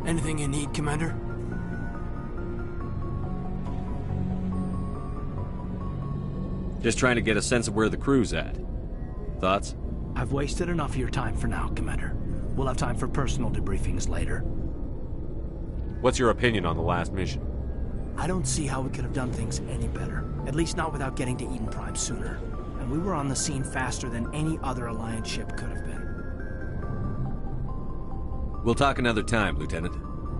Anything you need, Commander? Just trying to get a sense of where the crew's at. Thoughts? I've wasted enough of your time for now, Commander. We'll have time for personal debriefings later. What's your opinion on the last mission? I don't see how we could have done things any better. At least not without getting to Eden Prime sooner. And we were on the scene faster than any other Alliance ship could have been. We'll talk another time, Lieutenant.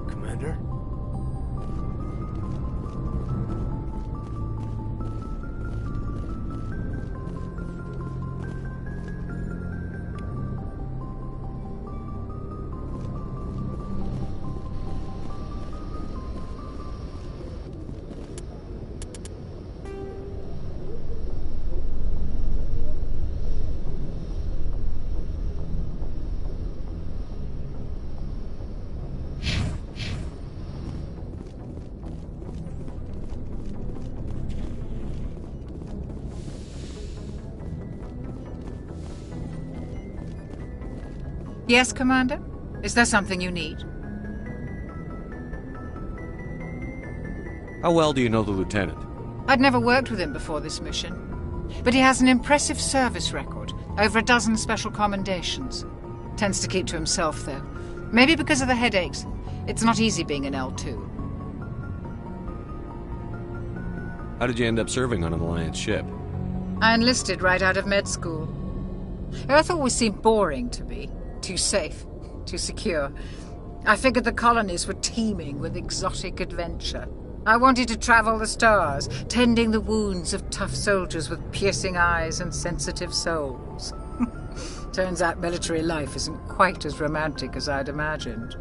Commander? Yes, Commander? Is there something you need? How well do you know the Lieutenant? I'd never worked with him before this mission. But he has an impressive service record. Over a dozen special commendations. Tends to keep to himself, though. Maybe because of the headaches. It's not easy being an L2. How did you end up serving on an Alliance ship? I enlisted right out of med school. Earth always seemed boring to me. Too safe, too secure. I figured the colonies were teeming with exotic adventure. I wanted to travel the stars, tending the wounds of tough soldiers with piercing eyes and sensitive souls. Turns out military life isn't quite as romantic as I'd imagined.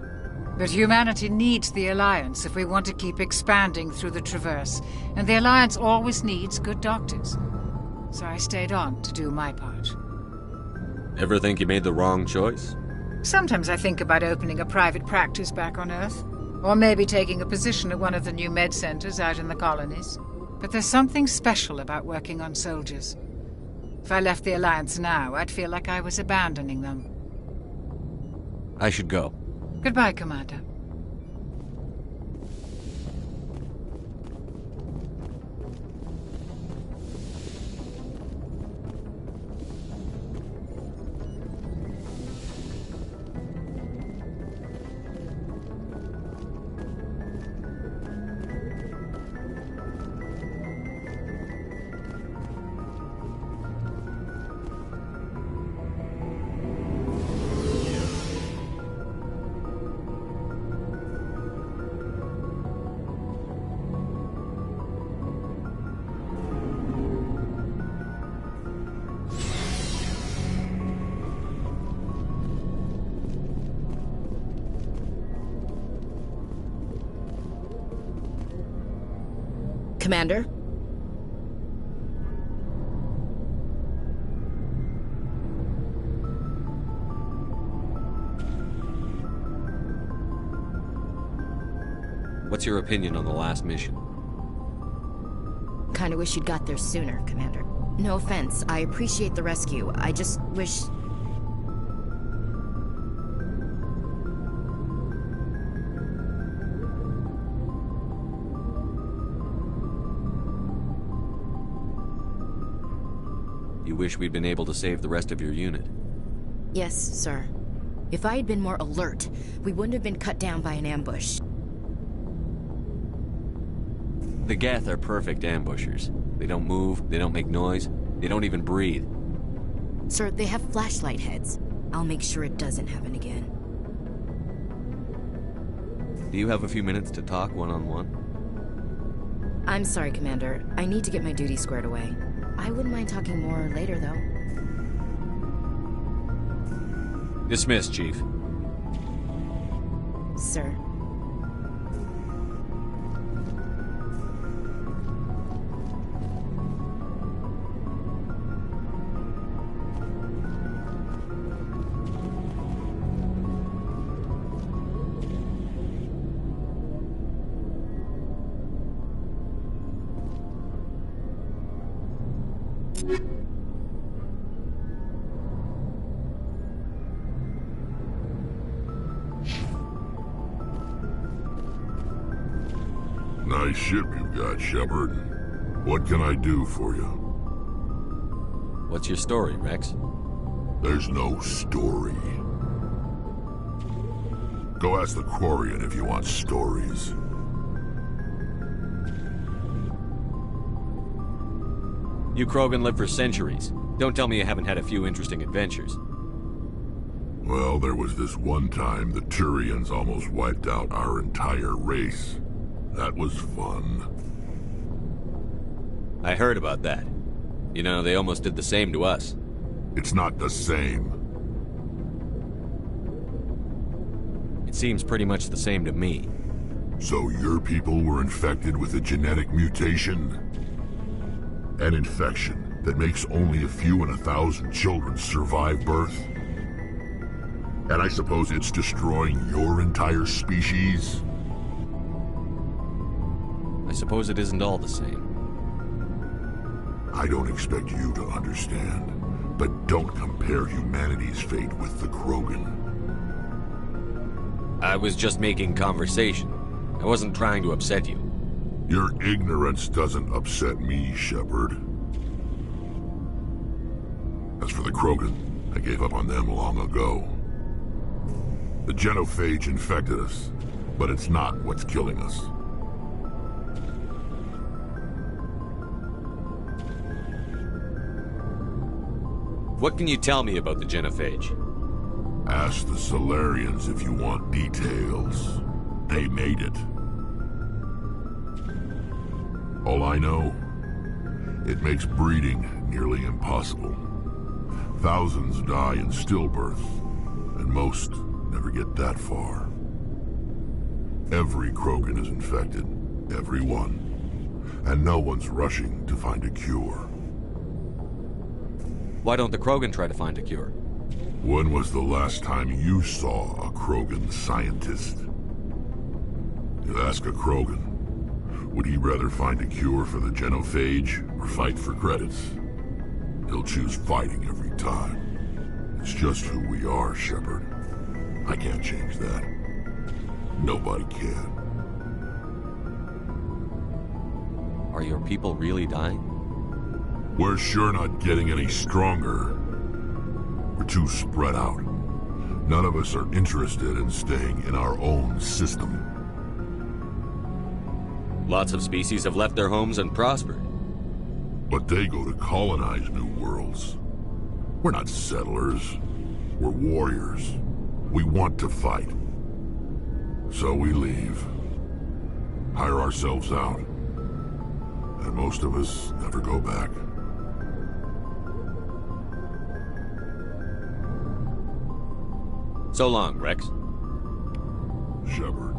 But humanity needs the Alliance if we want to keep expanding through the Traverse, and the Alliance always needs good doctors. So I stayed on to do my part. Ever think you made the wrong choice? Sometimes I think about opening a private practice back on Earth, or maybe taking a position at one of the new med centers out in the colonies. But there's something special about working on soldiers. If I left the Alliance now, I'd feel like I was abandoning them. I should go. Goodbye, Commander. Commander? What's your opinion on the last mission? Kinda wish you'd got there sooner, Commander. No offense, I appreciate the rescue. I just wish... You wish we'd been able to save the rest of your unit? Yes, sir. If I had been more alert, we wouldn't have been cut down by an ambush. The Geth are perfect ambushers. They don't move, they don't make noise, they don't even breathe. Sir, they have flashlight heads. I'll make sure it doesn't happen again. Do you have a few minutes to talk one-on-one? I'm sorry, Commander. I need to get my duty squared away. I wouldn't mind talking more later, though. Dismissed, Chief. Sir. Nice ship you've got, Shepard. What can I do for you? What's your story, Rex? There's no story. Go ask the Quarian if you want stories. You Krogan live for centuries. Don't tell me you haven't had a few interesting adventures. Well, there was this one time the Turians almost wiped out our entire race. That was fun. I heard about that. You know, they almost did the same to us. It's not the same. It seems pretty much the same to me. So your people were infected with a genetic mutation? An infection that makes only a few in 1,000 children survive birth? And I suppose it's destroying your entire species? I suppose it isn't all the same. I don't expect you to understand, but don't compare humanity's fate with the Krogan. I was just making conversation. I wasn't trying to upset you. Your ignorance doesn't upset me, Shepard. As for the Krogan, I gave up on them long ago. The genophage infected us, but it's not what's killing us. What can you tell me about the genophage? Ask the Solarians if you want details. They made it. All I know, it makes breeding nearly impossible. Thousands die in stillbirth, and most never get that far. Every Krogan is infected, every one. And no one's rushing to find a cure. Why don't the Krogan try to find a cure? When was the last time you saw a Krogan scientist? You ask a Krogan, would he rather find a cure for the genophage or fight for credits? He'll choose fighting every time. It's just who we are, Shepard. I can't change that. Nobody can. Are your people really dying? We're sure not getting any stronger. We're too spread out. None of us are interested in staying in our own system. Lots of species have left their homes and prospered. But they go to colonize new worlds. We're not settlers. We're warriors. We want to fight. So we leave. Hire ourselves out. And most of us never go back. So long, Rex. Shepard.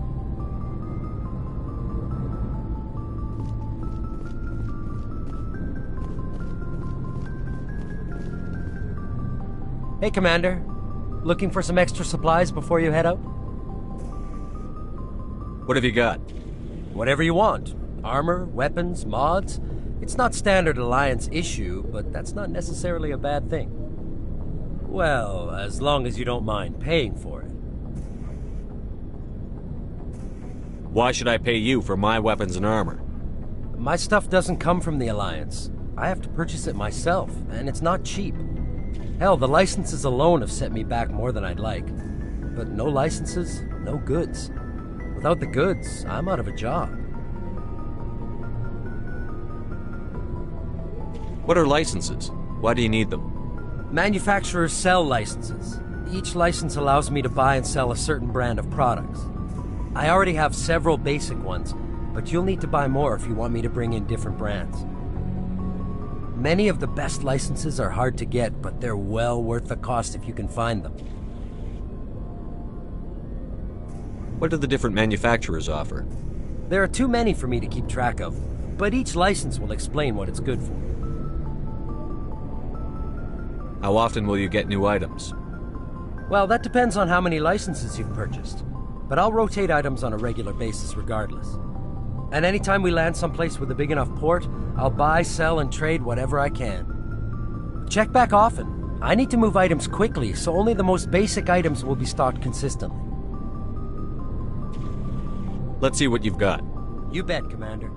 Hey, Commander. Looking for some extra supplies before you head out? What have you got? Whatever you want. Armor, weapons, mods. It's not standard Alliance issue, but that's not necessarily a bad thing. Well, as long as you don't mind paying for it. Why should I pay you for my weapons and armor? My stuff doesn't come from the Alliance. I have to purchase it myself, and it's not cheap. Hell, the licenses alone have set me back more than I'd like. But no licenses, no goods. Without the goods, I'm out of a job. What are licenses? Why do you need them? Manufacturers sell licenses. Each license allows me to buy and sell a certain brand of products. I already have several basic ones, but you'll need to buy more if you want me to bring in different brands. Many of the best licenses are hard to get, but they're well worth the cost if you can find them. What do the different manufacturers offer? There are too many for me to keep track of, but each license will explain what it's good for. How often will you get new items? Well, that depends on how many licenses you've purchased, but I'll rotate items on a regular basis regardless. And anytime we land someplace with a big enough port, I'll buy, sell, and trade whatever I can. Check back often. I need to move items quickly, so only the most basic items will be stocked consistently. Let's see what you've got. You bet, Commander.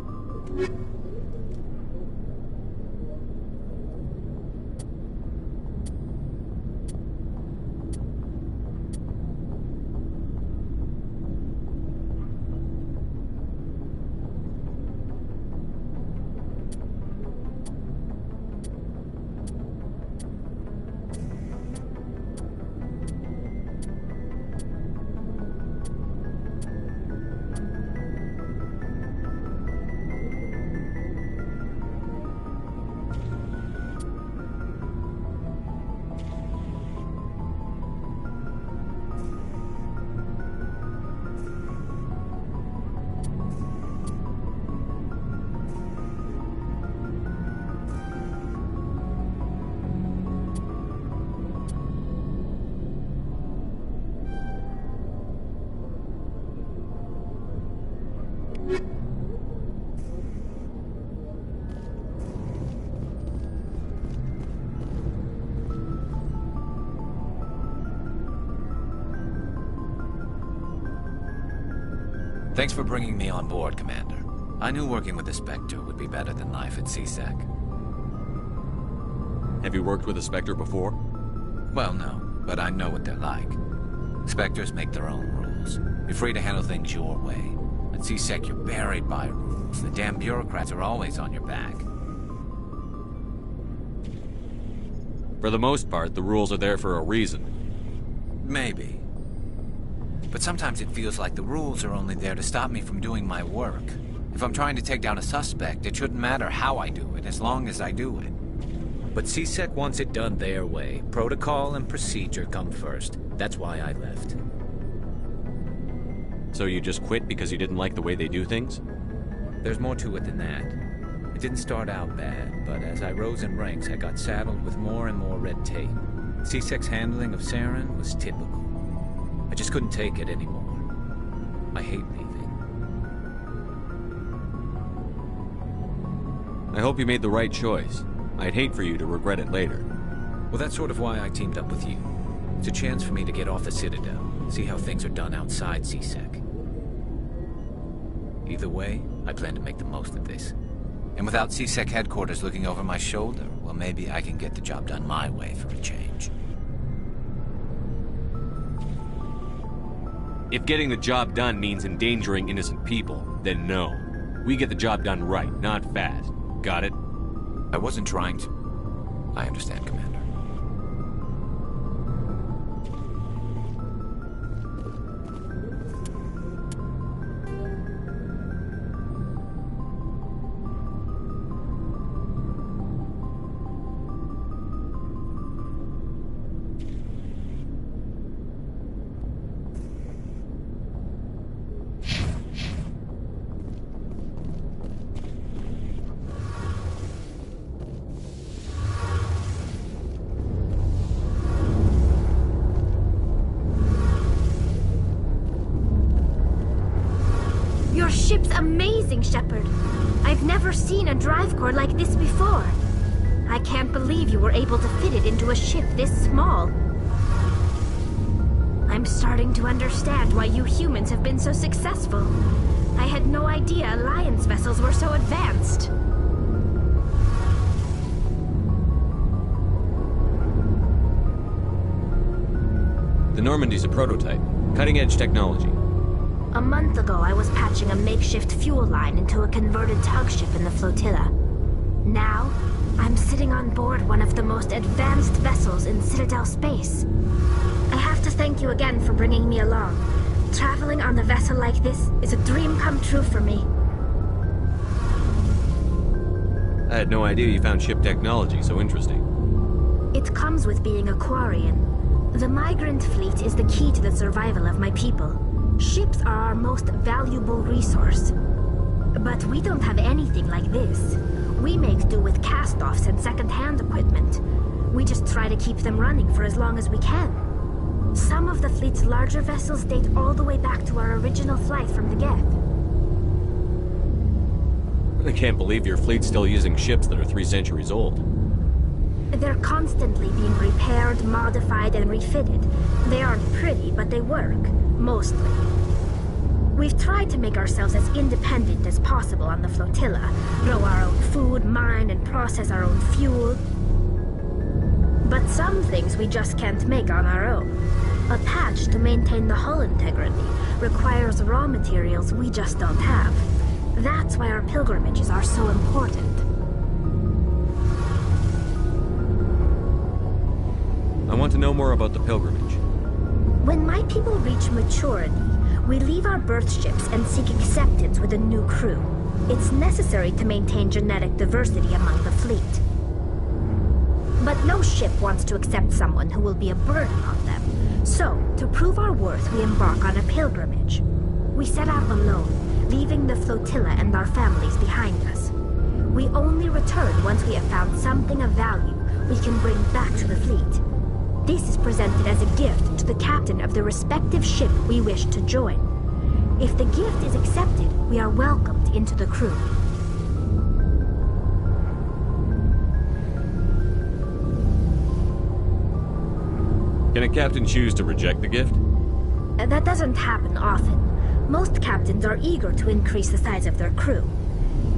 Thanks for bringing me on board, Commander. I knew working with the Spectre would be better than life at CSEC. Have you worked with a Spectre before? Well, no, but I know what they're like. Spectres make their own rules. You're free to handle things your way. At CSEC, you're buried by rules. The damn bureaucrats are always on your back. For the most part, the rules are there for a reason. Maybe. But sometimes it feels like the rules are only there to stop me from doing my work. If I'm trying to take down a suspect, it shouldn't matter how I do it, as long as I do it. But CSEC wants it done their way. Protocol and procedure come first. That's why I left. So you just quit because you didn't like the way they do things? There's more to it than that. It didn't start out bad, but as I rose in ranks, I got saddled with more and more red tape. CSEC's handling of Saren was typical. I just couldn't take it anymore. I hate leaving. I hope you made the right choice. I'd hate for you to regret it later. Well, that's sort of why I teamed up with you. It's a chance for me to get off the Citadel, see how things are done outside CSEC. Either way, I plan to make the most of this. And without CSEC headquarters looking over my shoulder, well, maybe I can get the job done my way for a change. If getting the job done means endangering innocent people, then no. We get the job done right, not fast. Got it? I wasn't trying to. I understand, Commander. Your ship's amazing, Shepard. I've never seen a drive core like this before. I can't believe you were able to fit it into a ship this small. I'm starting to understand why you humans have been so successful. I had no idea Alliance vessels were so advanced. The Normandy's a prototype. Cutting-edge technology. A month ago, I was patching a makeshift fuel line into a converted tug ship in the flotilla. Now, I'm sitting on board one of the most advanced vessels in Citadel space. I have to thank you again for bringing me along. Traveling on a vessel like this is a dream come true for me. I had no idea you found ship technology so interesting. It comes with being a Quarian. The migrant fleet is the key to the survival of my people. Ships are our most valuable resource. But we don't have anything like this. We make do with cast-offs and second-hand equipment. We just try to keep them running for as long as we can. Some of the fleet's larger vessels date all the way back to our original flight from the Geth. I can't believe your fleet's still using ships that are 3 centuries old. They're constantly being repaired, modified, and refitted. They aren't pretty, but they work. Mostly. We've tried to make ourselves as independent as possible on the flotilla. Grow our own food, mine, and process our own fuel. But some things we just can't make on our own. A patch to maintain the hull integrity requires raw materials we just don't have. That's why our pilgrimages are so important. I want to know more about the pilgrimage. When my people reach maturity, we leave our birth ships and seek acceptance with a new crew. It's necessary to maintain genetic diversity among the fleet. But no ship wants to accept someone who will be a burden on them. So, to prove our worth, we embark on a pilgrimage. We set out alone, leaving the flotilla and our families behind us. We only return once we have found something of value we can bring back to the fleet. This is presented as a gift to the captain of the respective ship we wish to join. If the gift is accepted, we are welcomed into the crew. Can a captain choose to reject the gift? That doesn't happen often. Most captains are eager to increase the size of their crew.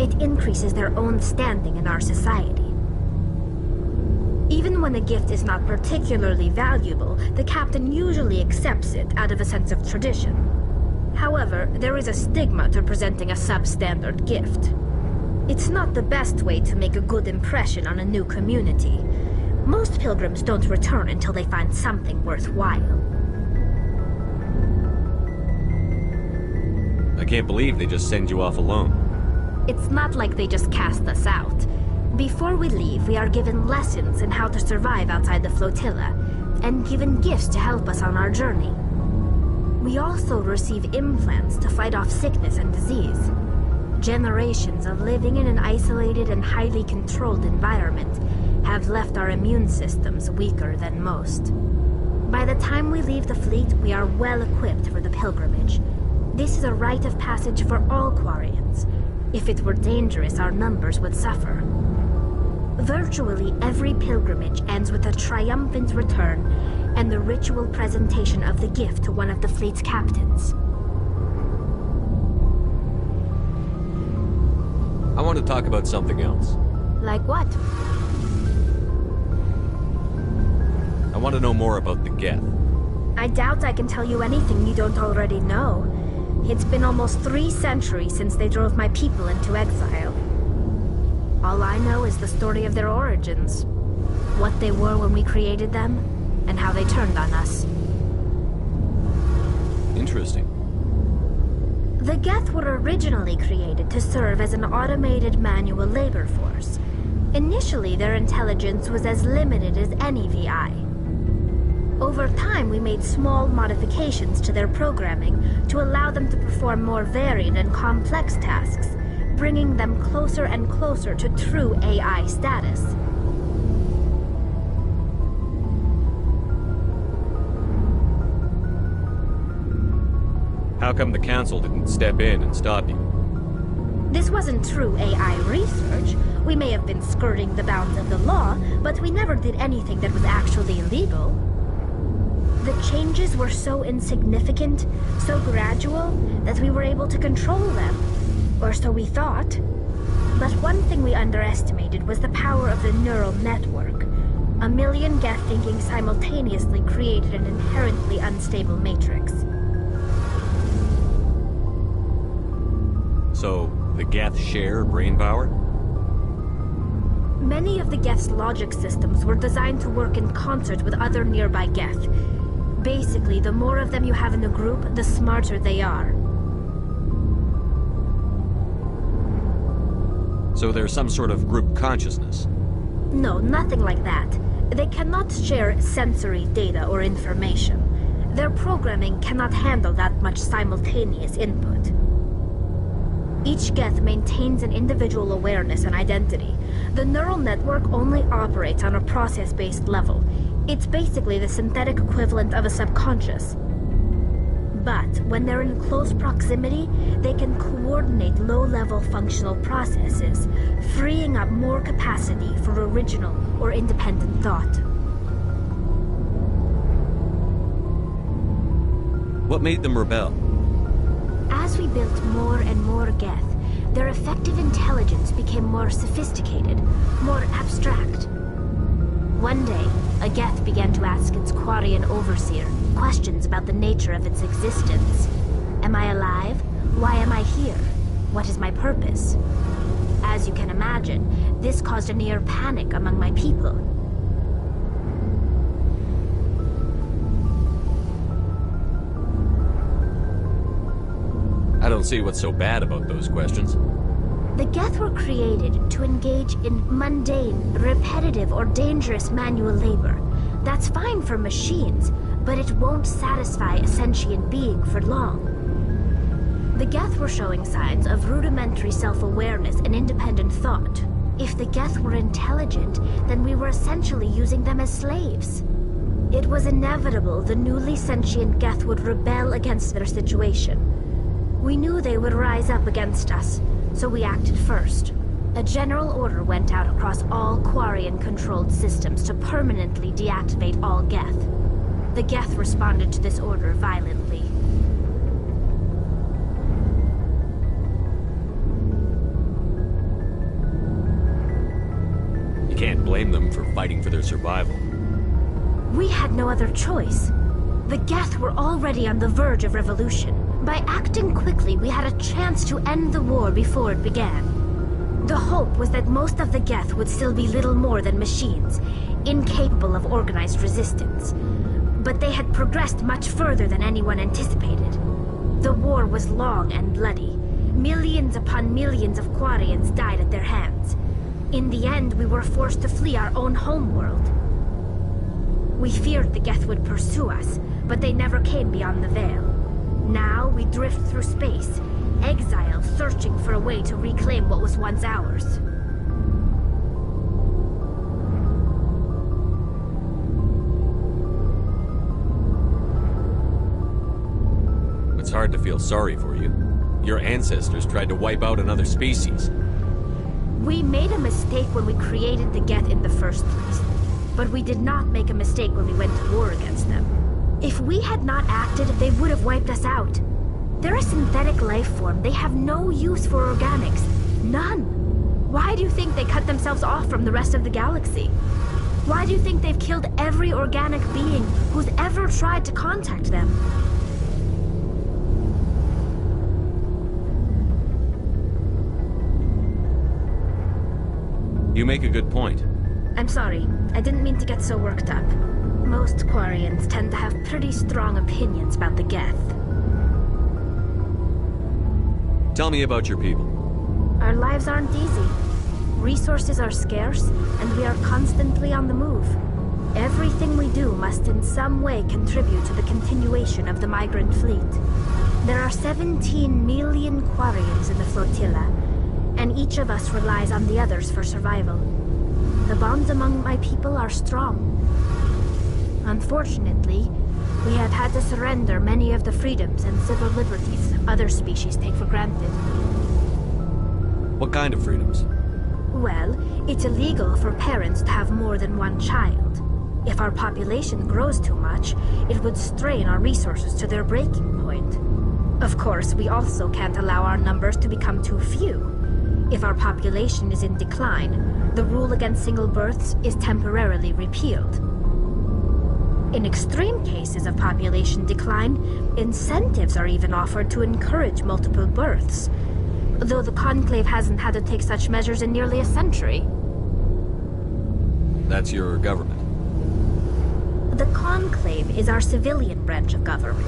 It increases their own standing in our society. Even when a gift is not particularly valuable, the captain usually accepts it out of a sense of tradition. However, there is a stigma to presenting a substandard gift. It's not the best way to make a good impression on a new community. Most pilgrims don't return until they find something worthwhile. can't believe they just send you off alone. It's not like they just cast us out. Before we leave, we are given lessons in how to survive outside the flotilla, and given gifts to help us on our journey. We also receive implants to fight off sickness and disease. Generations of living in an isolated and highly controlled environment have left our immune systems weaker than most. By the time we leave the fleet, we are well equipped for the pilgrimage. This is a rite of passage for all Quarians. If it were dangerous, our numbers would suffer. Virtually every pilgrimage ends with a triumphant return and the ritual presentation of the gift to one of the fleet's captains. I want to talk about something else. Like what? I want to know more about the Geth. I doubt I can tell you anything you don't already know. It's been almost 3 centuries since they drove my people into exile. All I know is the story of their origins. What they were when we created them, and how they turned on us. Interesting. The Geth were originally created to serve as an automated manual labor force. Initially, their intelligence was as limited as any VI. Over time, we made small modifications to their programming to allow them to perform more varied and complex tasks, bringing them closer and closer to true AI status. How come the Council didn't step in and stop you? This wasn't true AI research. We may have been skirting the bounds of the law, but we never did anything that was actually illegal. The changes were so insignificant, so gradual, that we were able to control them. Or so we thought. But one thing we underestimated was the power of the neural network. 1 million Geth thinking simultaneously created an inherently unstable matrix. So, the Geth share brain power? Many of the Geth's logic systems were designed to work in concert with other nearby Geth. Basically, the more of them you have in a group, the smarter they are. So there's some sort of group consciousness? No, nothing like that. They cannot share sensory data or information. Their programming cannot handle that much simultaneous input. Each Geth maintains an individual awareness and identity. The neural network only operates on a process-based level. It's basically the synthetic equivalent of a subconscious. But when they're in close proximity, they can coordinate low-level functional processes, freeing up more capacity for original or independent thought. What made them rebel? As we built more and more Geth, their effective intelligence became more sophisticated, more abstract. One day, a Geth began to ask its Quarian overseer questions about the nature of its existence. Am I alive? Why am I here? What is my purpose? As you can imagine, this caused a near panic among my people. I don't see what's so bad about those questions. The Geth were created to engage in mundane, repetitive, or dangerous manual labor. That's fine for machines, but it won't satisfy a sentient being for long. The Geth were showing signs of rudimentary self-awareness and independent thought. If the Geth were intelligent, then we were essentially using them as slaves. It was inevitable the newly sentient Geth would rebel against their situation. We knew they would rise up against us, so we acted first. A general order went out across all Quarian-controlled systems to permanently deactivate all Geth. The Geth responded to this order violently. You can't blame them for fighting for their survival. We had no other choice. The Geth were already on the verge of revolution. By acting quickly, we had a chance to end the war before it began. The hope was that most of the Geth would still be little more than machines, incapable of organized resistance. But they had progressed much further than anyone anticipated. The war was long and bloody. Millions upon millions of Quarians died at their hands. In the end, we were forced to flee our own homeworld. We feared the Geth would pursue us, but they never came beyond the Veil. Now we drift through space, exiled, searching for a way to reclaim what was once ours. It's hard to feel sorry for you. Your ancestors tried to wipe out another species. We made a mistake when we created the Geth in the first place. But we did not make a mistake when we went to war against them. If we had not acted, they would have wiped us out. They're a synthetic life form. They have no use for organics. None. Why do you think they cut themselves off from the rest of the galaxy? Why do you think they've killed every organic being who's ever tried to contact them? You make a good point. I'm sorry. I didn't mean to get so worked up. Most Quarians tend to have pretty strong opinions about the Geth. Tell me about your people. Our lives aren't easy. Resources are scarce, and we are constantly on the move. Everything we do must in some way contribute to the continuation of the migrant fleet. There are 17 million Quarians in the flotilla, and each of us relies on the others for survival. The bonds among my people are strong. Unfortunately, we have had to surrender many of the freedoms and civil liberties other species take for granted. What kind of freedoms? Well, it's illegal for parents to have more than one child. If our population grows too much, it would strain our resources to their breaking point. Of course, we also can't allow our numbers to become too few. If our population is in decline, the rule against single births is temporarily repealed. In extreme cases of population decline, incentives are even offered to encourage multiple births, though the Conclave hasn't had to take such measures in nearly a century. That's your government. The Conclave is our civilian branch of government.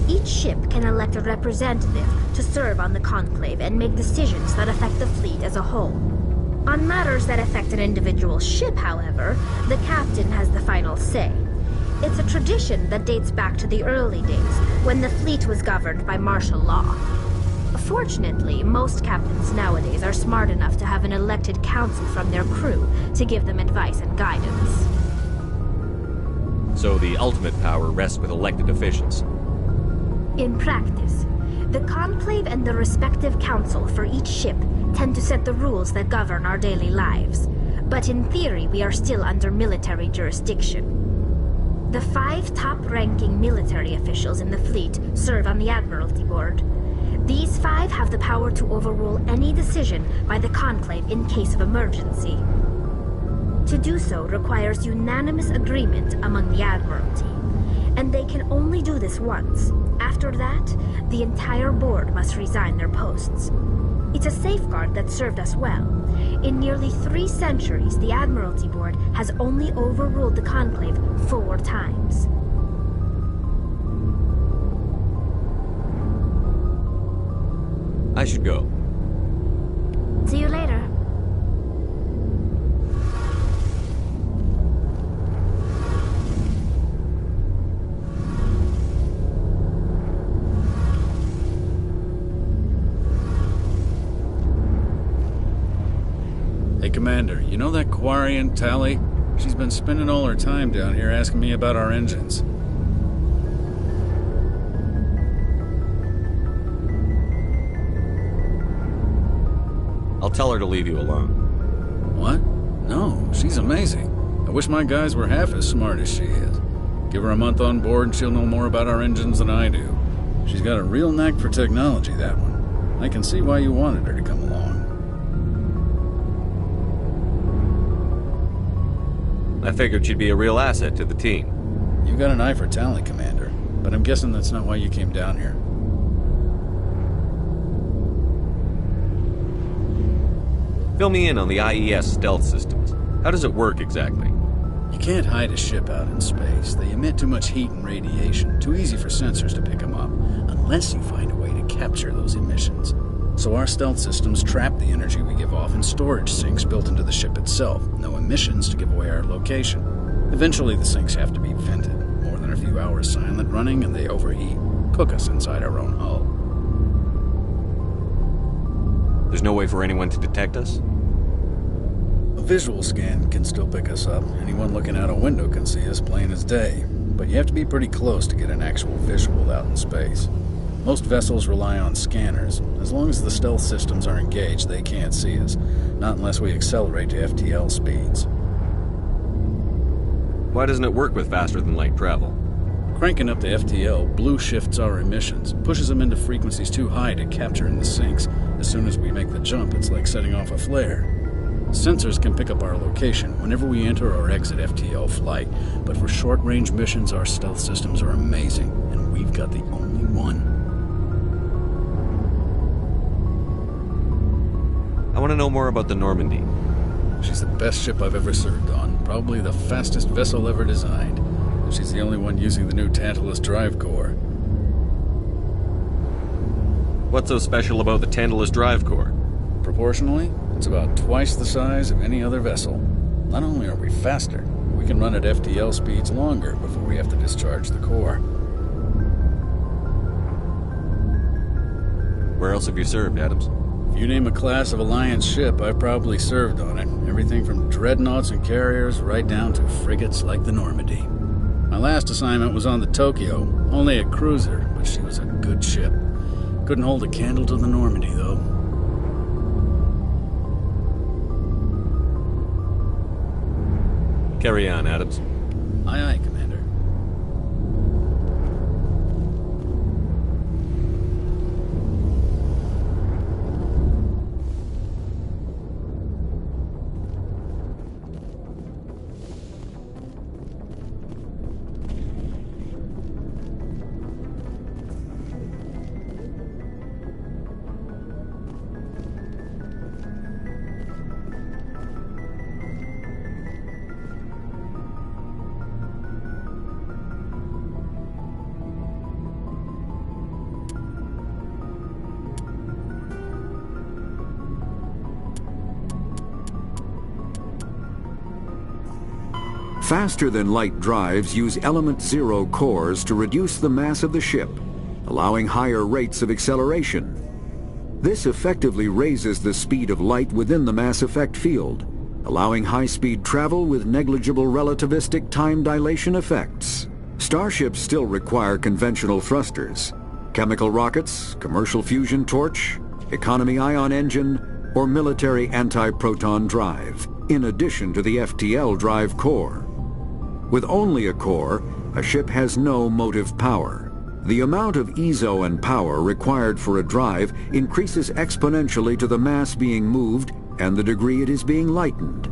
Each ship can elect a representative to serve on the Conclave and make decisions that affect the fleet as a whole. On matters that affect an individual ship, however, the captain has the final say. It's a tradition that dates back to the early days, when the fleet was governed by martial law. Fortunately, most captains nowadays are smart enough to have an elected council from their crew to give them advice and guidance. So the ultimate power rests with elected officials. In practice, the Conclave and the respective council for each ship tend to set the rules that govern our daily lives. But in theory, we are still under military jurisdiction. The 5 top-ranking military officials in the fleet serve on the Admiralty Board. These 5 have the power to overrule any decision by the Conclave in case of emergency. To do so requires unanimous agreement among the Admiralty, and they can only do this once. After that, the entire board must resign their posts. It's a safeguard that served us well. In nearly 3 centuries, the Admiralty Board has only overruled the Conclave 4 times. I should go. See you later. Hey, Commander, you know that Quarian, Tally? She's been spending all her time down here asking me about our engines. I'll tell her to leave you alone. What? No, she's amazing. I wish my guys were half as smart as she is. Give her a month on board and she'll know more about our engines than I do. She's got a real knack for technology, that one. I can see why you wanted her to come along. I figured she'd be a real asset to the team. You got an eye for talent, Commander, but I'm guessing that's not why you came down here. Fill me in on the IES stealth systems. How does it work exactly? You can't hide a ship out in space. They emit too much heat and radiation, too easy for sensors to pick them up, unless you find a way to capture those emissions. So our stealth systems trap the energy we give off in storage sinks built into the ship itself. No emissions to give away our location. Eventually the sinks have to be vented. More than a few hours silent running and they overheat. Cook us inside our own hull. There's no way for anyone to detect us? A visual scan can still pick us up. Anyone looking out a window can see us plain as day. But you have to be pretty close to get an actual visual out in space. Most vessels rely on scanners. As long as the stealth systems are engaged, they can't see us. Not unless we accelerate to FTL speeds. Why doesn't it work with faster-than-light travel? Cranking up the FTL blue shifts our emissions, pushes them into frequencies too high to capture in the sinks. As soon as we make the jump, it's like setting off a flare. Sensors can pick up our location whenever we enter or exit FTL flight, but for short-range missions, our stealth systems are amazing, and we've got the only one. I want to know more about the Normandy. She's the best ship I've ever served on, probably the fastest vessel ever designed. She's the only one using the new Tantalus drive core. What's so special about the Tantalus drive core? Proportionally, it's about twice the size of any other vessel. Not only are we faster, we can run at FTL speeds longer before we have to discharge the core. Where else have you served, Adams? If you name a class of Alliance ship, I've probably served on it. Everything from dreadnoughts and carriers right down to frigates like the Normandy. My last assignment was on the Tokyo, only a cruiser, but she was a good ship. Couldn't hold a candle to the Normandy, though. Carry on, Adams. Aye, aye, Commander. Faster-than-light drives use element zero cores to reduce the mass of the ship, allowing higher rates of acceleration. This effectively raises the speed of light within the mass effect field, allowing high-speed travel with negligible relativistic time dilation effects. Starships still require conventional thrusters, chemical rockets, commercial fusion torch, economy ion engine, or military anti-proton drive, in addition to the FTL drive core. With only a core, a ship has no motive power. The amount of EZO and power required for a drive increases exponentially to the mass being moved and the degree it is being lightened.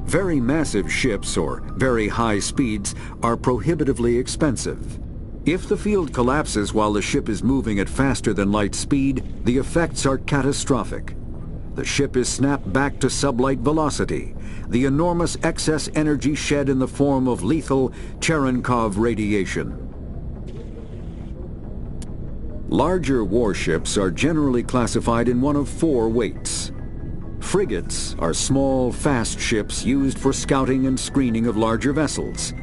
Very massive ships or very high speeds are prohibitively expensive. If the field collapses while the ship is moving at faster than light speed, the effects are catastrophic. The ship is snapped back to sublight velocity, the enormous excess energy shed in the form of lethal Cherenkov radiation. Larger warships are generally classified in one of four weights. Frigates are small, fast ships used for scouting and screening of larger vessels.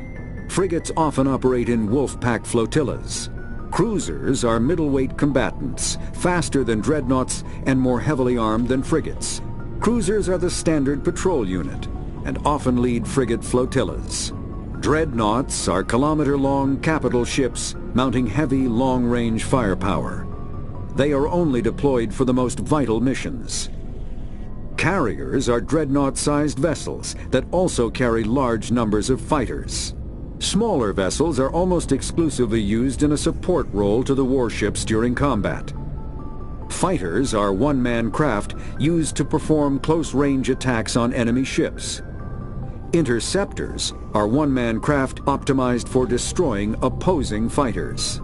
Frigates often operate in wolf-pack flotillas. Cruisers are middleweight combatants, faster than dreadnoughts and more heavily armed than frigates. Cruisers are the standard patrol unit and often lead frigate flotillas. Dreadnoughts are kilometer-long capital ships mounting heavy, long-range firepower. They are only deployed for the most vital missions. Carriers are dreadnought-sized vessels that also carry large numbers of fighters. Smaller vessels are almost exclusively used in a support role to the warships during combat. Fighters are one-man craft used to perform close-range attacks on enemy ships. Interceptors are one-man craft optimized for destroying opposing fighters.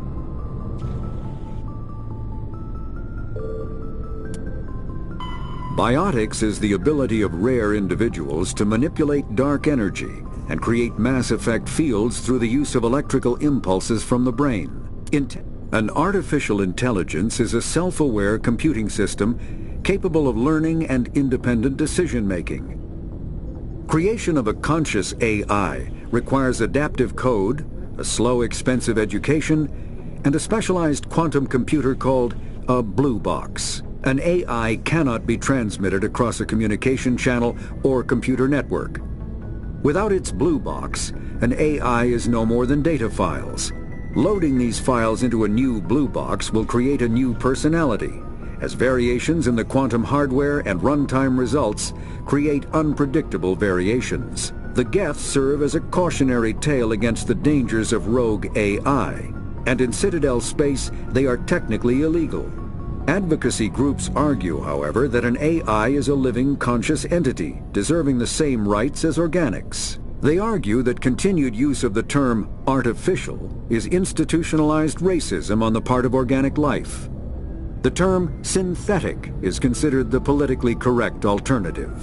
Biotics is the ability of rare individuals to manipulate dark energy and create mass effect fields through the use of electrical impulses from the brain. An artificial intelligence is a self-aware computing system capable of learning and independent decision-making. Creation of a conscious AI requires adaptive code, a slow, expensive education, and a specialized quantum computer called a blue box. An AI cannot be transmitted across a communication channel or computer network. Without its blue box, an AI is no more than data files. Loading these files into a new blue box will create a new personality, as variations in the quantum hardware and runtime results create unpredictable variations. The Geth serve as a cautionary tale against the dangers of rogue AI, and in Citadel space they are technically illegal. Advocacy groups argue, however, that an AI is a living, conscious entity, deserving the same rights as organics. They argue that continued use of the term artificial is institutionalized racism on the part of organic life. The term synthetic is considered the politically correct alternative.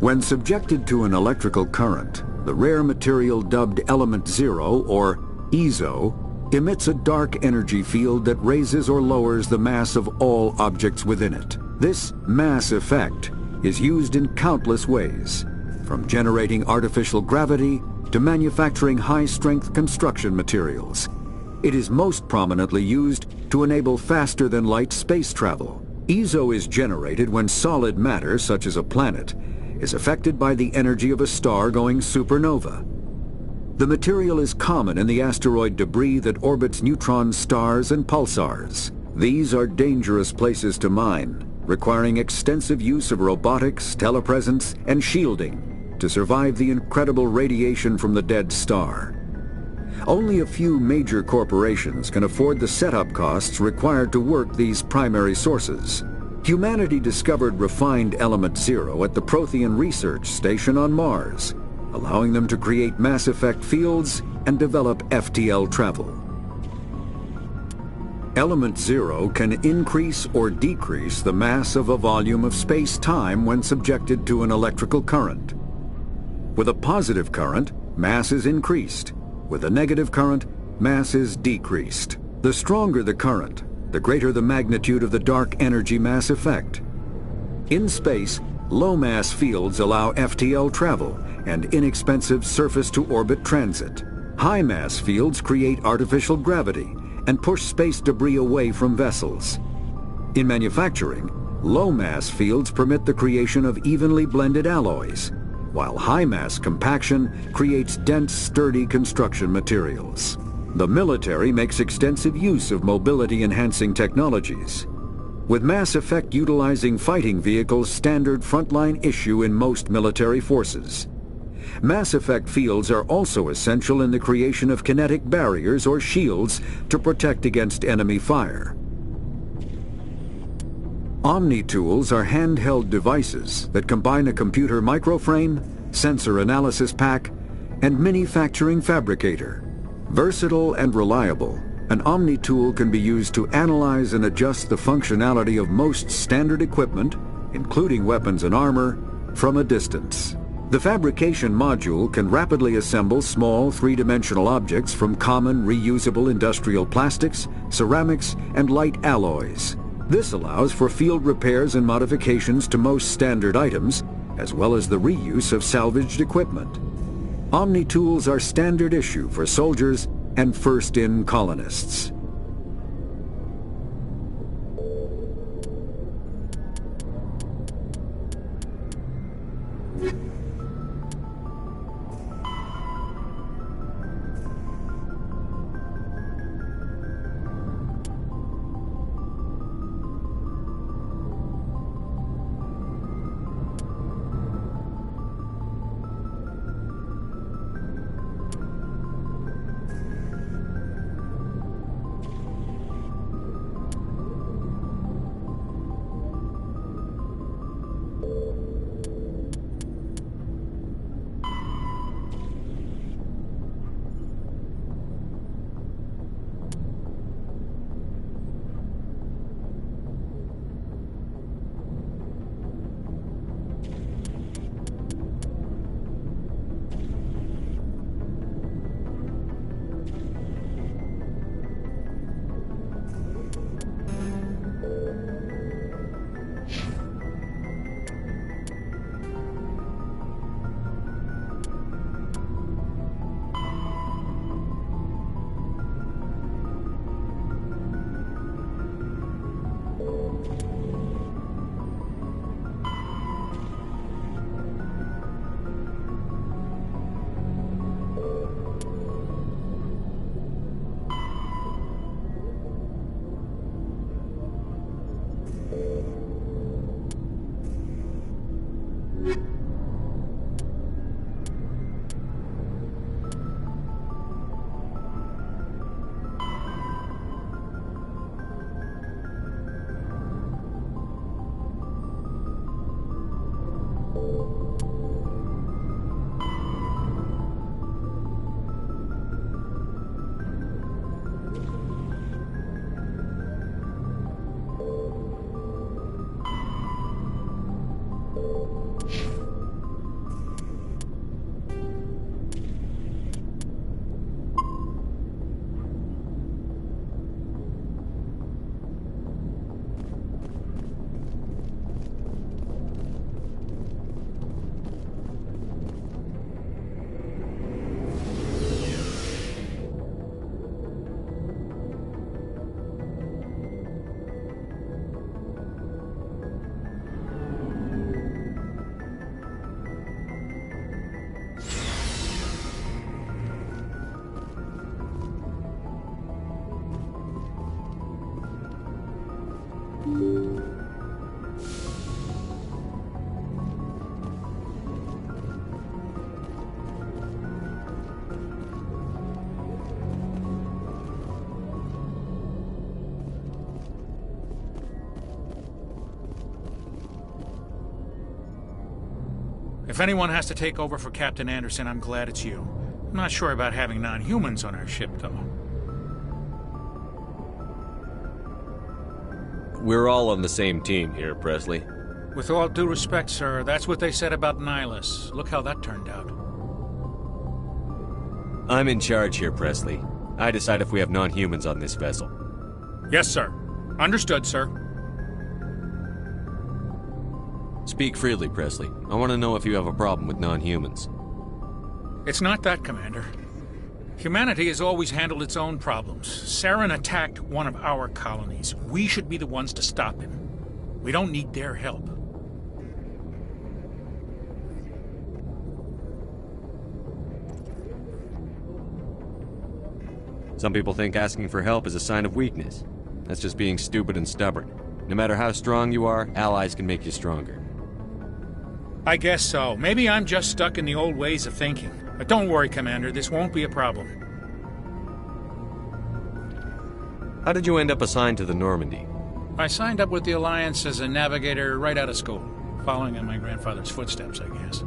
When subjected to an electrical current, the rare material dubbed Element Zero, or EZO, emits a dark energy field that raises or lowers the mass of all objects within it. This mass effect is used in countless ways, from generating artificial gravity to manufacturing high-strength construction materials. It is most prominently used to enable faster-than-light space travel. EZO is generated when solid matter, such as a planet, is affected by the energy of a star going supernova. The material is common in the asteroid debris that orbits neutron stars and pulsars. These are dangerous places to mine, requiring extensive use of robotics, telepresence, and shielding to survive the incredible radiation from the dead star. Only a few major corporations can afford the setup costs required to work these primary sources. Humanity discovered refined Element Zero at the Prothean Research Station on Mars, allowing them to create mass effect fields and develop FTL travel. Element Zero can increase or decrease the mass of a volume of space-time when subjected to an electrical current. With a positive current, mass is increased. With a negative current, mass is decreased. The stronger the current, the greater the magnitude of the dark energy mass effect. In space, low-mass fields allow FTL travel and inexpensive surface-to-orbit transit. High-mass fields create artificial gravity and push space debris away from vessels. In manufacturing, low-mass fields permit the creation of evenly blended alloys, while high-mass compaction creates dense, sturdy construction materials. The military makes extensive use of mobility-enhancing technologies, with Mass Effect utilizing fighting vehicles standard frontline issue in most military forces. Mass Effect fields are also essential in the creation of kinetic barriers or shields to protect against enemy fire. Omni-tools are handheld devices that combine a computer microframe, sensor analysis pack, and manufacturing fabricator. Versatile and reliable, an Omni-tool can be used to analyze and adjust the functionality of most standard equipment, including weapons and armor, from a distance. The fabrication module can rapidly assemble small three-dimensional objects from common reusable industrial plastics, ceramics, and light alloys. This allows for field repairs and modifications to most standard items, as well as the reuse of salvaged equipment. Omni-tools are standard issue for soldiers and first-in colonists. If anyone has to take over for Captain Anderson, I'm glad it's you. I'm not sure about having non-humans on our ship, though. We're all on the same team here, Presley. With all due respect, sir, that's what they said about Nihilus. Look how that turned out. I'm in charge here, Presley. I decide if we have non-humans on this vessel. Yes, sir. Understood, sir. Speak freely, Presley. I want to know if you have a problem with non-humans. It's not that, Commander. Humanity has always handled its own problems. Saren attacked one of our colonies. We should be the ones to stop him. We don't need their help. Some people think asking for help is a sign of weakness. That's just being stupid and stubborn. No matter how strong you are, allies can make you stronger. I guess so. Maybe I'm just stuck in the old ways of thinking. But don't worry, Commander, this won't be a problem. How did you end up assigned to the Normandy? I signed up with the Alliance as a navigator right out of school, following in my grandfather's footsteps, I guess.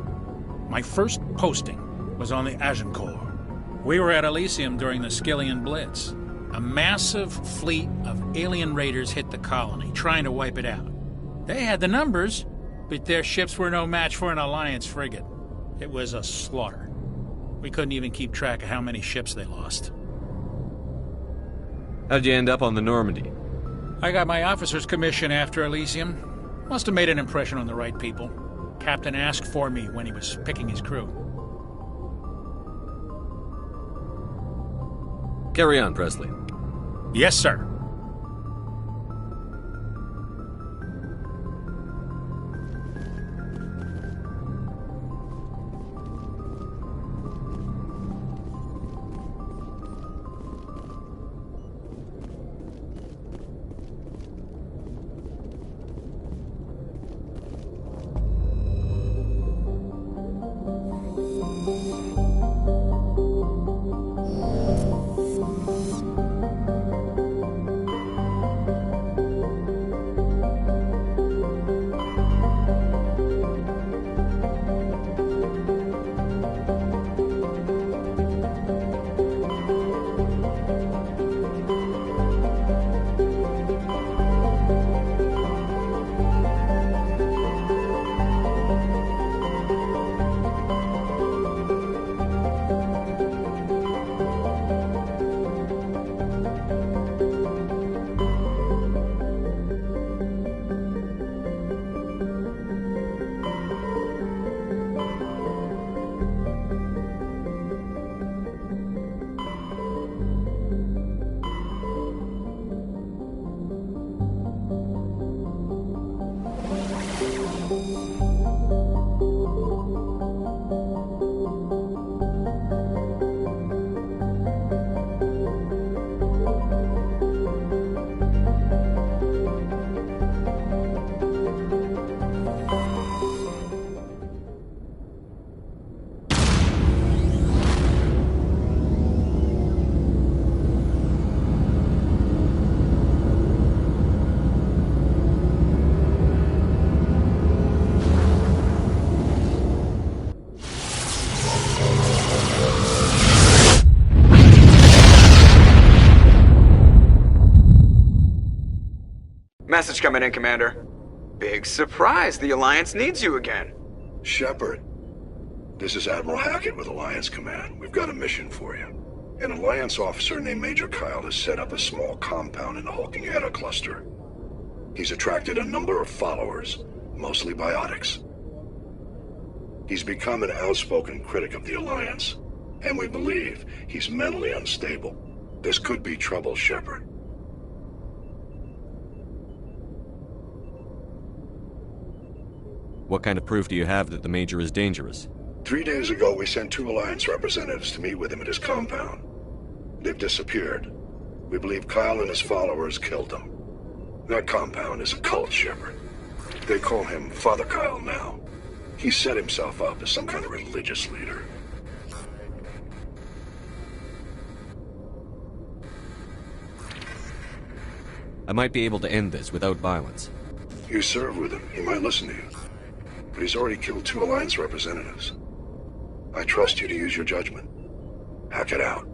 My first posting was on the Agincourt. We were at Elysium during the Skillian Blitz. A massive fleet of alien raiders hit the colony, trying to wipe it out. They had the numbers, but their ships were no match for an Alliance frigate. It was a slaughter. We couldn't even keep track of how many ships they lost. How'd you end up on the Normandy? I got my officer's commission after Elysium. Must have made an impression on the right people. Captain asked for me when he was picking his crew. Carry on, Presley. Yes, sir. message coming in, Commander. Big surprise, the Alliance needs you again. Shepard, this is Admiral Hackett with Alliance Command. We've got a mission for you. An Alliance officer named Major Kyle has set up a small compound in the Hulking Heta cluster. He's attracted a number of followers, mostly biotics. He's become an outspoken critic of the Alliance, and we believe he's mentally unstable. This could be trouble, Shepard. What kind of proof do you have that the Major is dangerous? 3 days ago, we sent 2 Alliance representatives to meet with him at his compound. They've disappeared. We believe Kyle and his followers killed them. That compound is a cult, Shepard. They call him Father Kyle now. He set himself up as some kind of religious leader. I might be able to end this without violence. You serve with him. He might listen to you. But he's already killed 2 Alliance representatives. I trust you to use your judgment. Hack it out.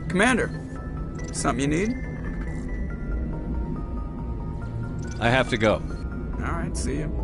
Commander, something you need? I have to go. All right, see you.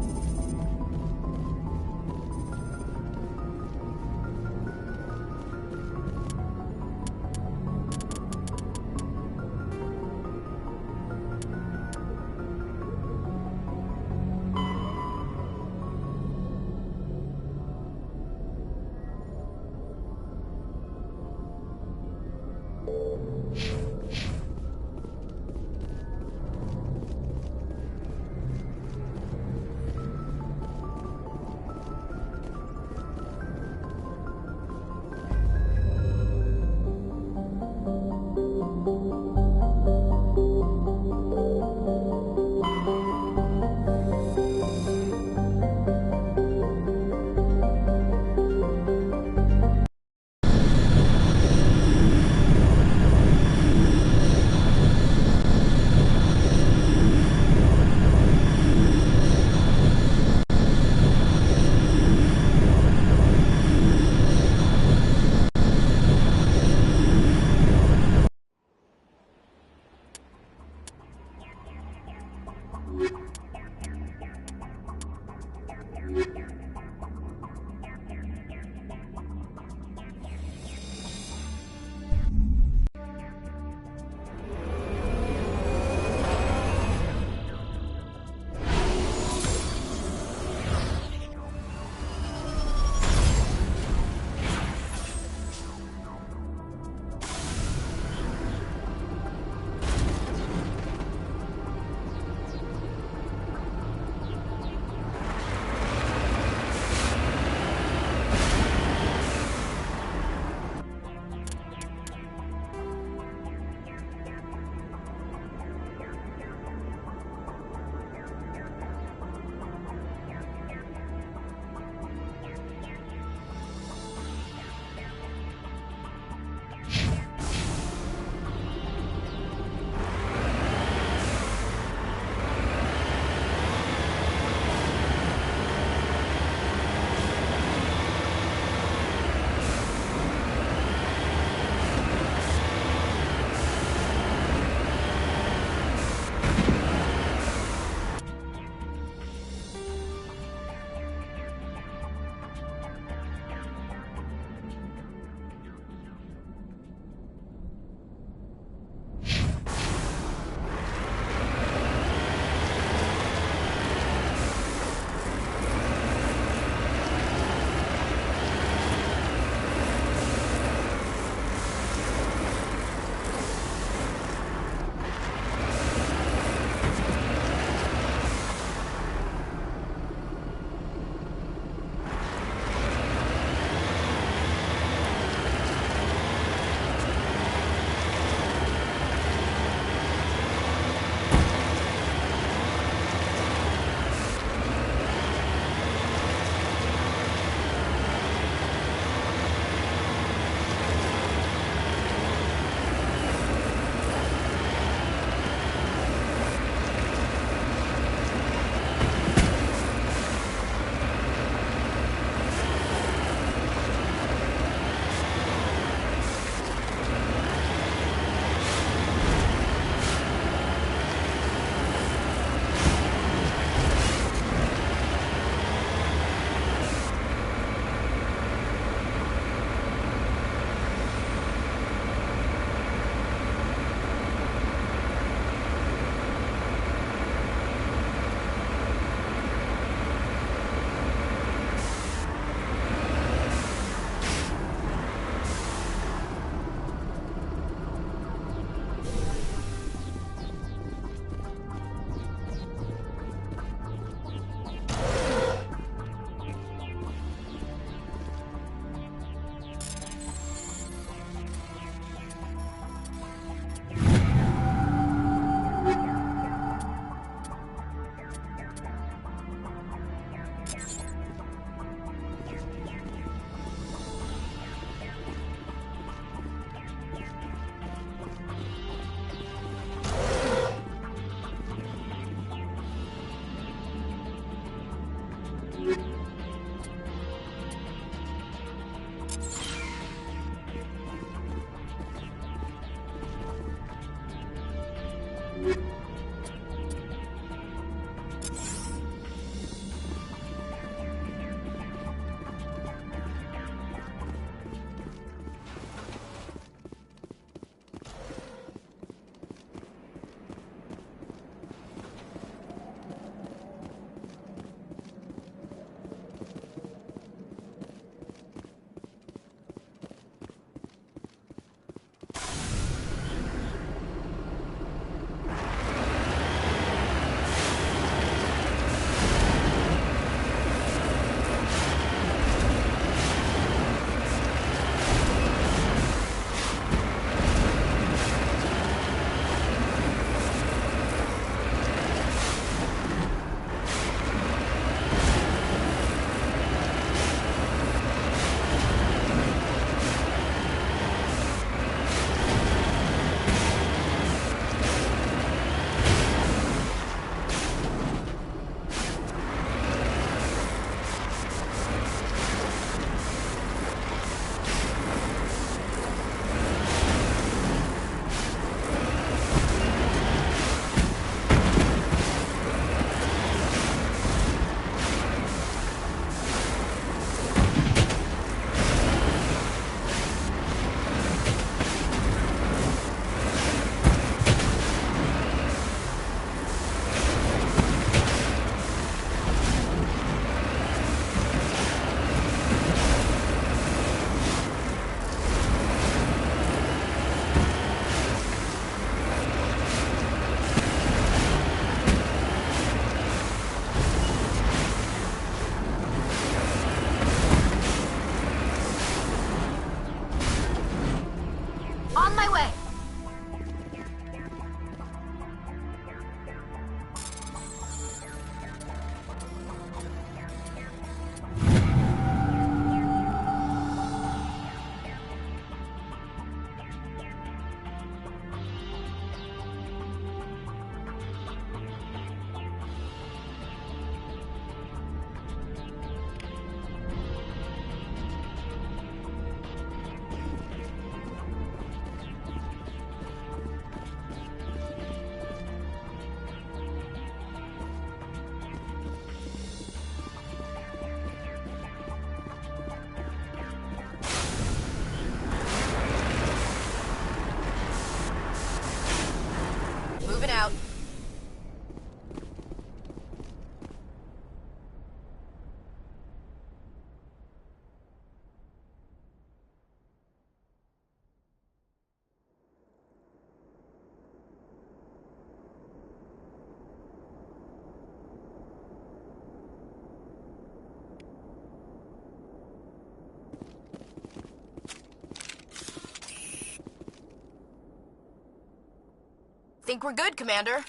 think we're good, Commander.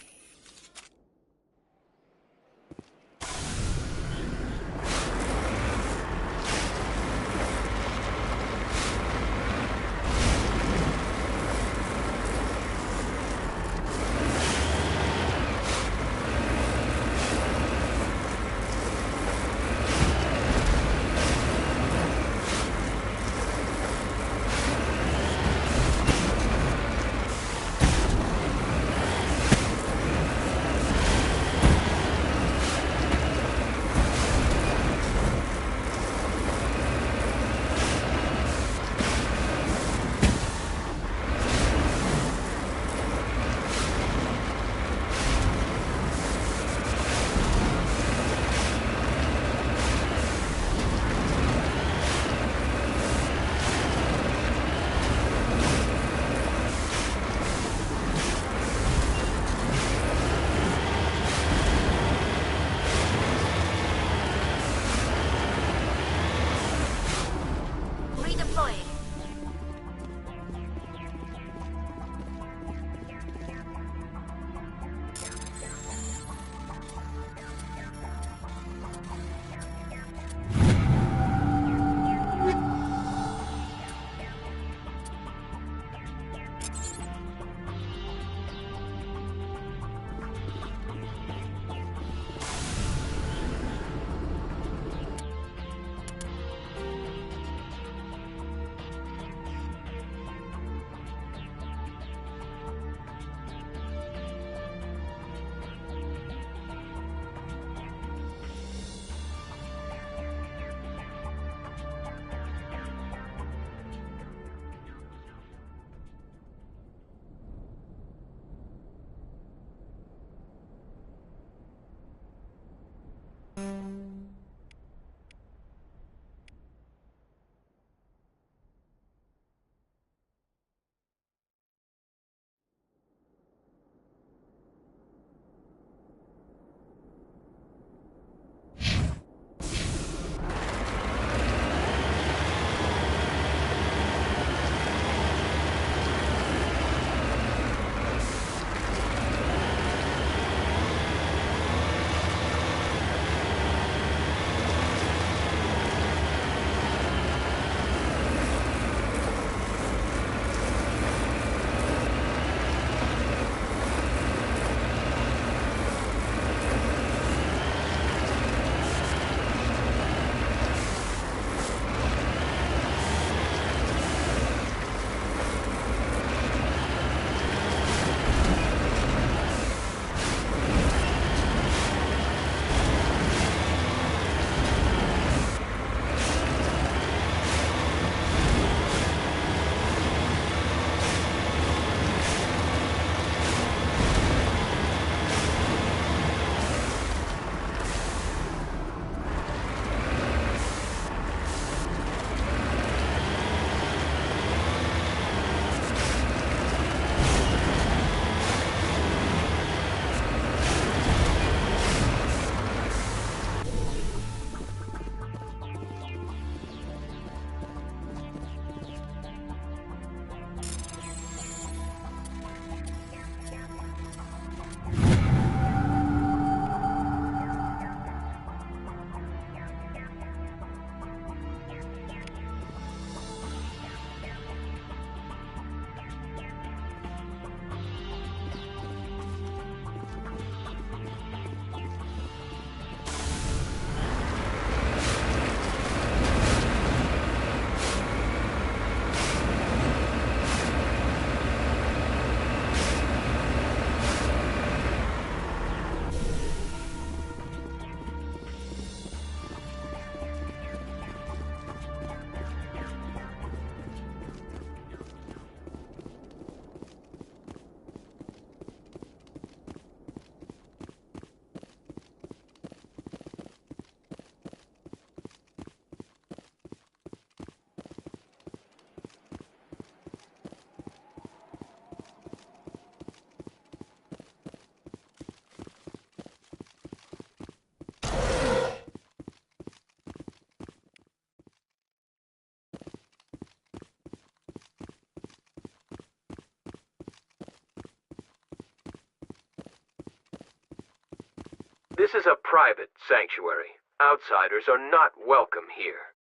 This is a private sanctuary. Outsiders are not welcome here.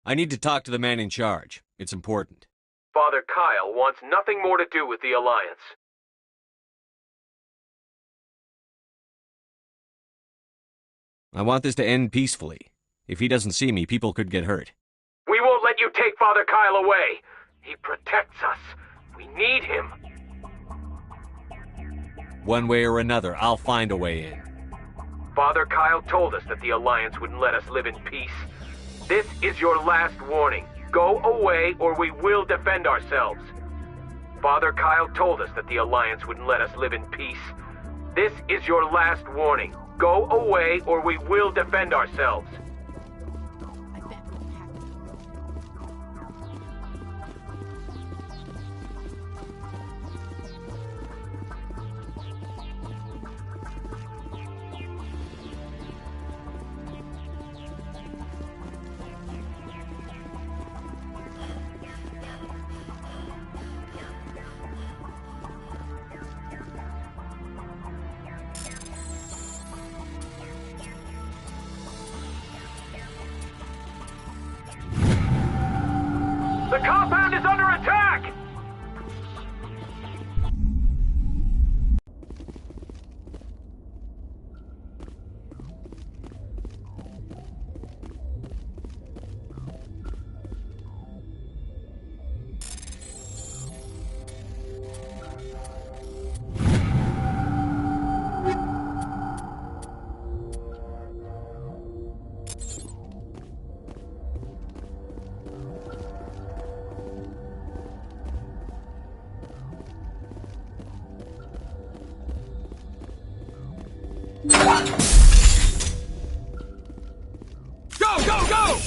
I need to talk to the man in charge. It's important. Father Kyle wants nothing more to do with the Alliance. I want this to end peacefully. If he doesn't see me, people could get hurt. We won't let you take Father Kyle away. He protects us. We need him. One way or another, I'll find a way in. Father Kyle told us that the Alliance wouldn't let us live in peace. This is your last warning. Go away or we will defend ourselves. Father Kyle told us that the Alliance wouldn't let us live in peace. This is your last warning. Go away or we will defend ourselves. The compound is under attack! Go, go, go!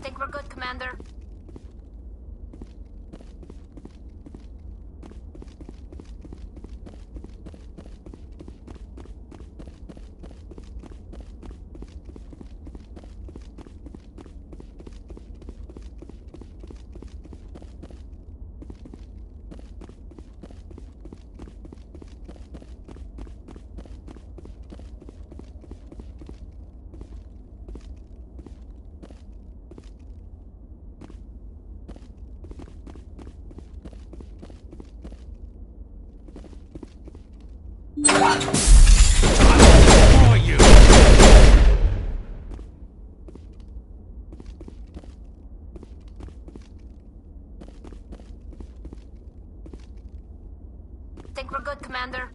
Think we're good, Commander? Think we're good, Commander?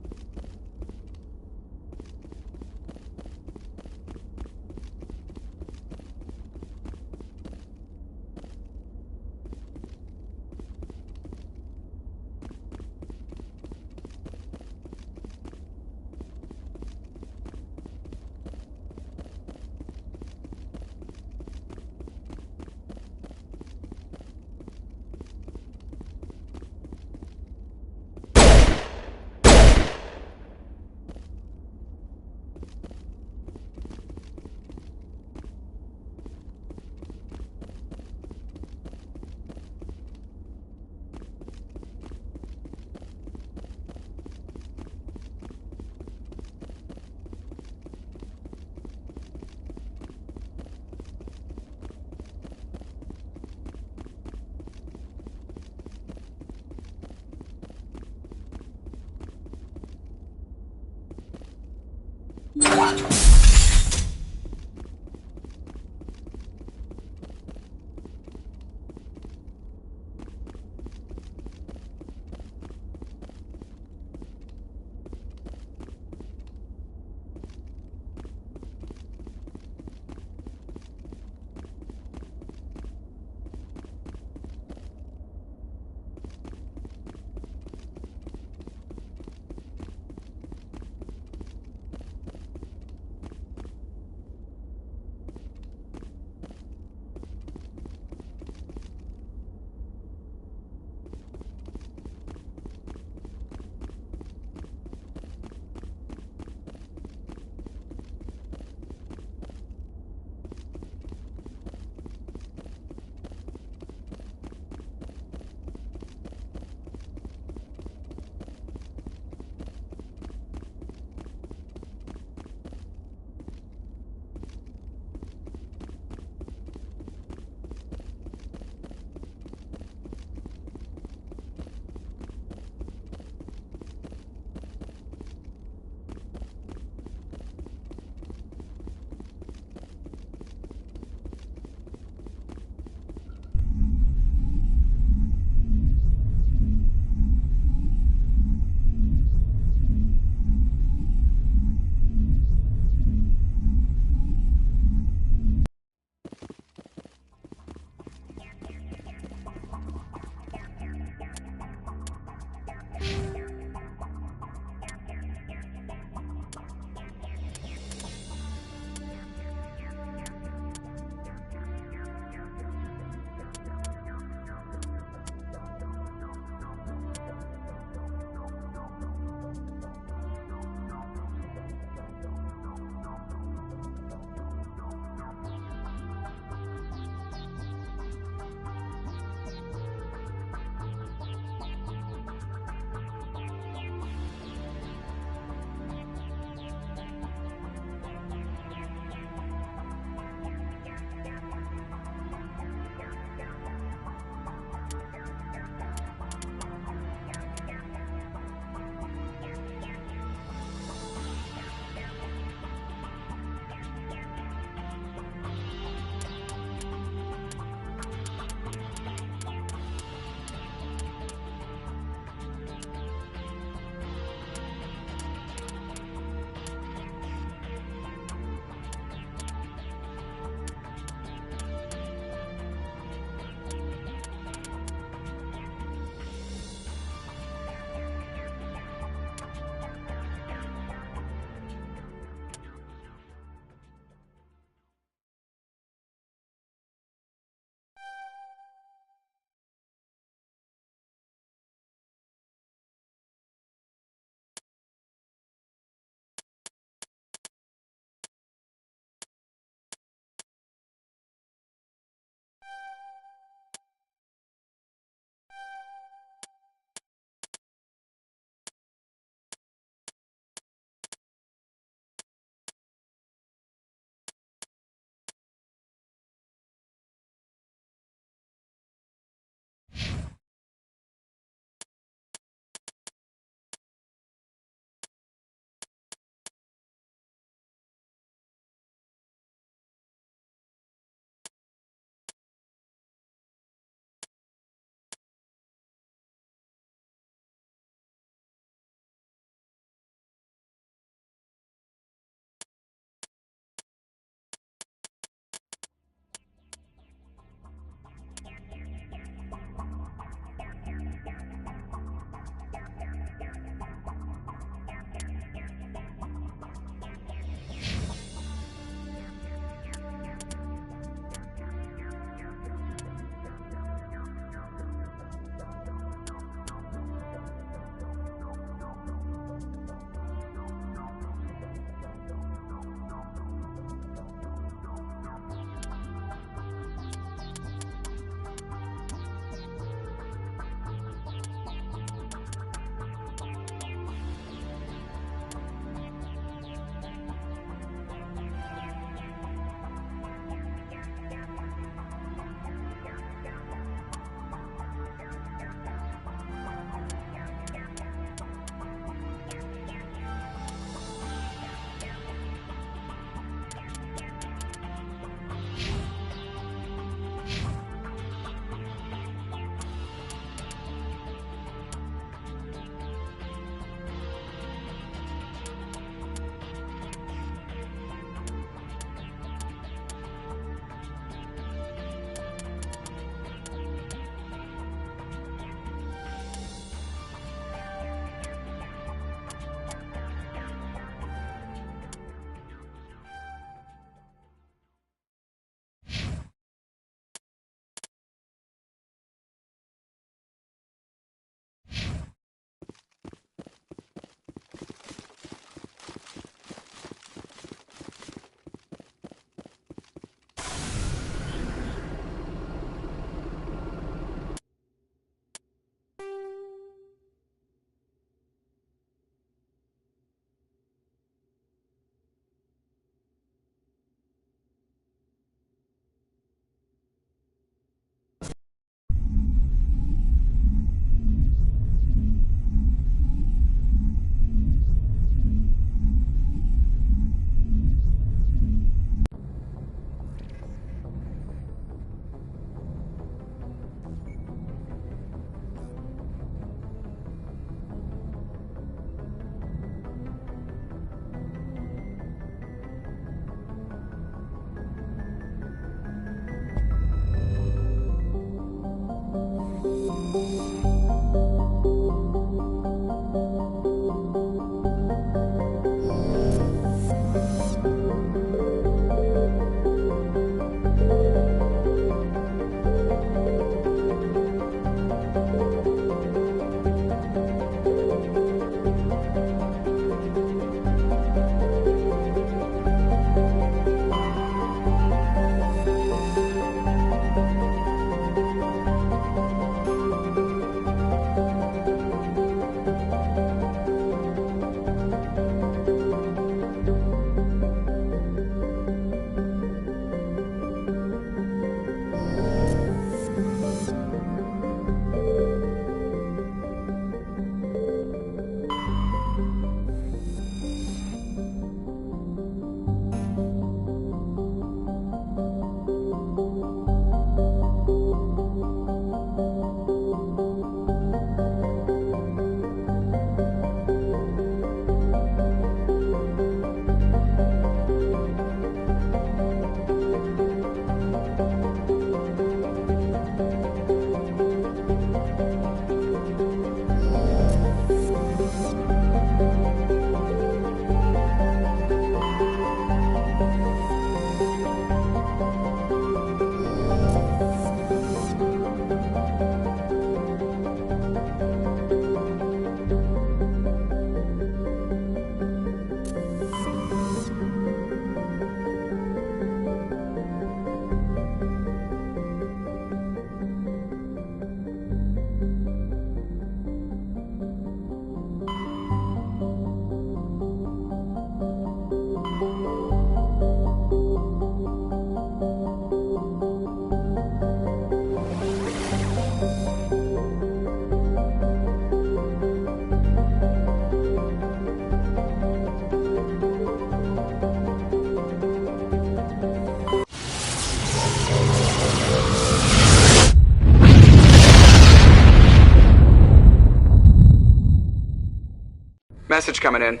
Message coming in.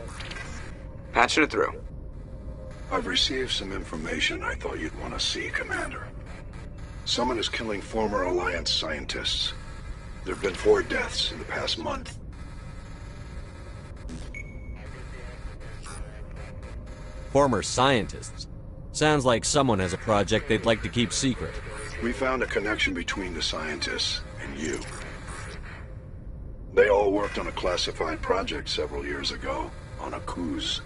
Patching it through. I've received some information I thought you'd want to see, Commander. Someone is killing former Alliance scientists. There have been 4 deaths in the past month. Former scientists? Sounds like someone has a project they'd like to keep secret. We found a connection between the scientists and you. They all worked on a classified project several years ago, on a cruise.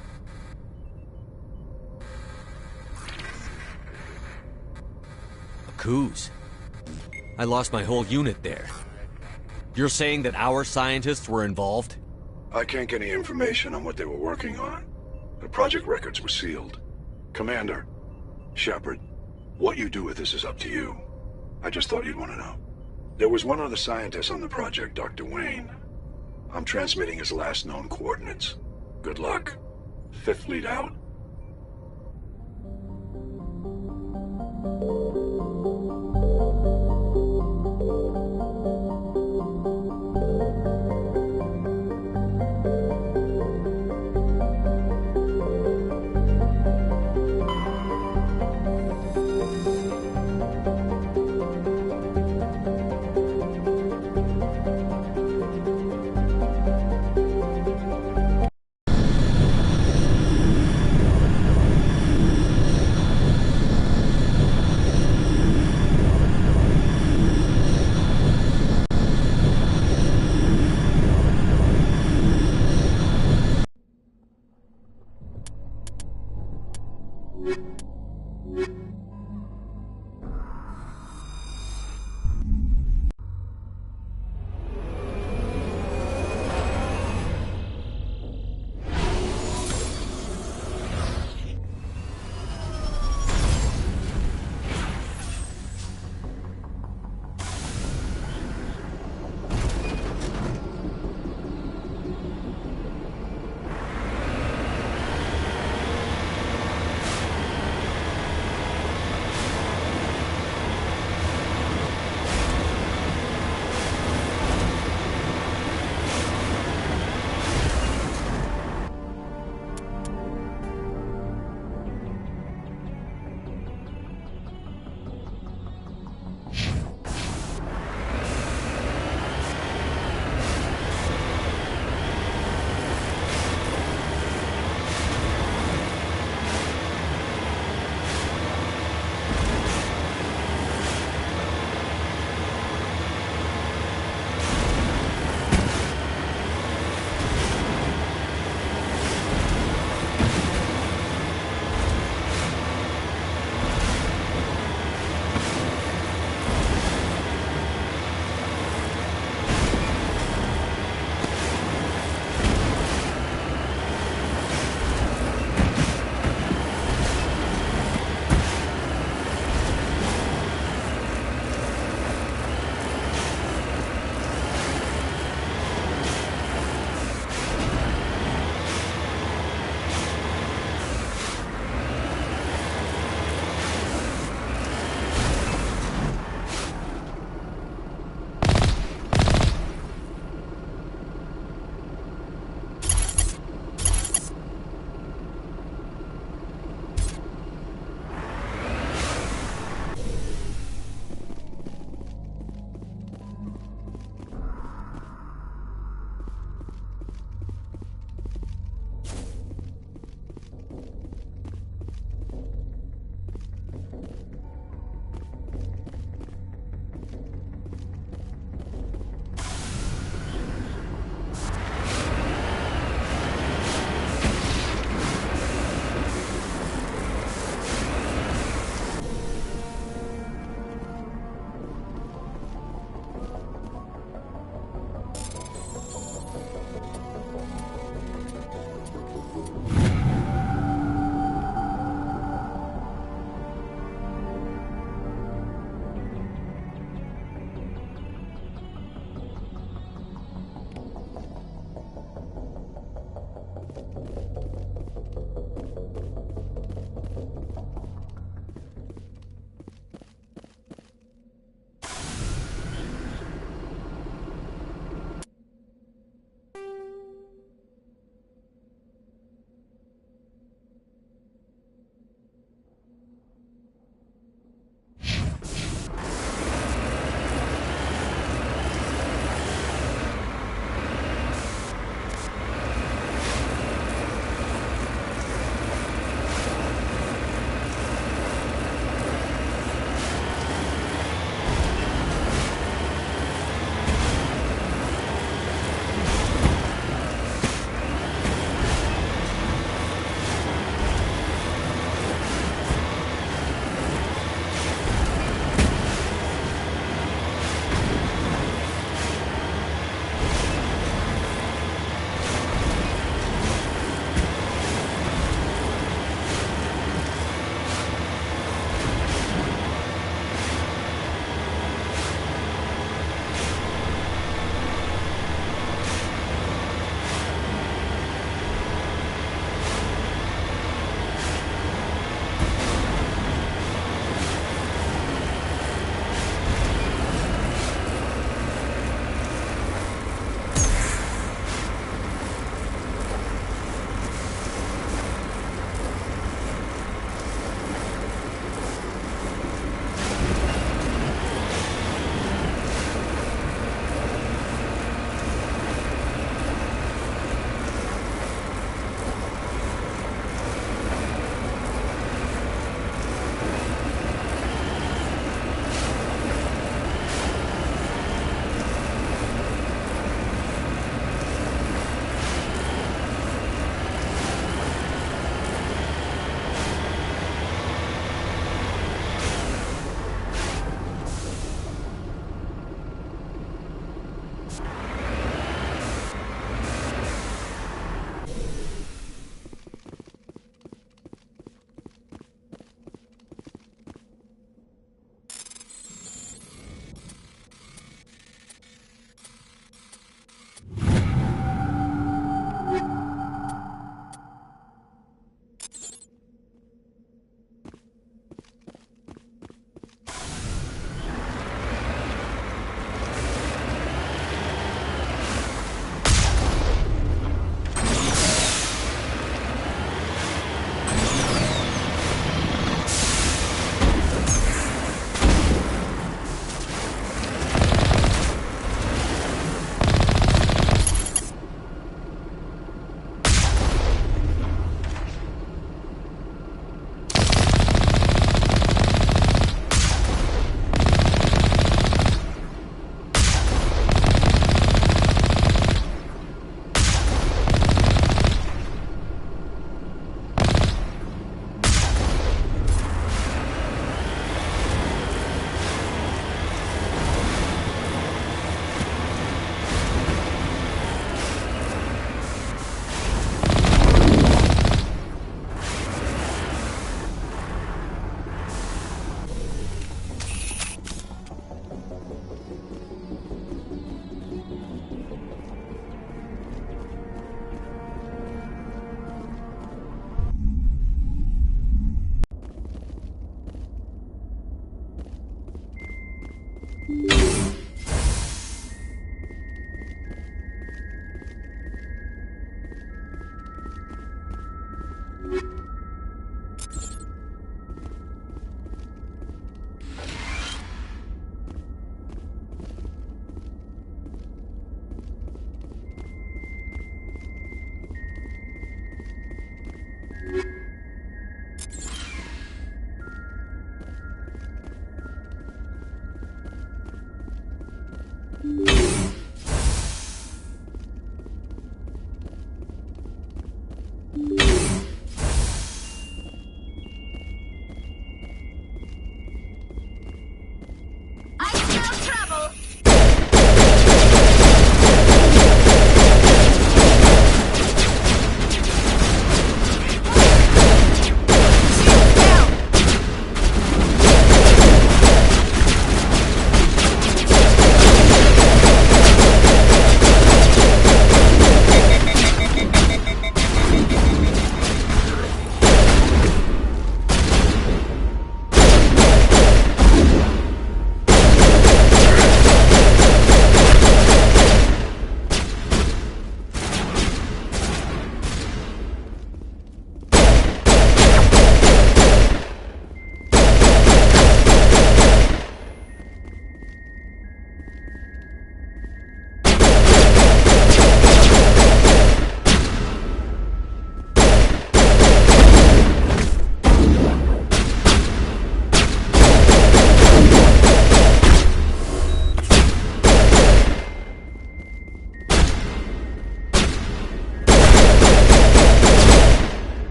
A cruise? I lost my whole unit there. You're saying that our scientists were involved? I can't get any information on what they were working on. The project records were sealed. Commander, Shepard, what you do with this is up to you. I just thought you'd want to know. There was one other scientist on the project, Dr. Wayne. I'm transmitting his last known coordinates. Good luck. Fifth Fleet out.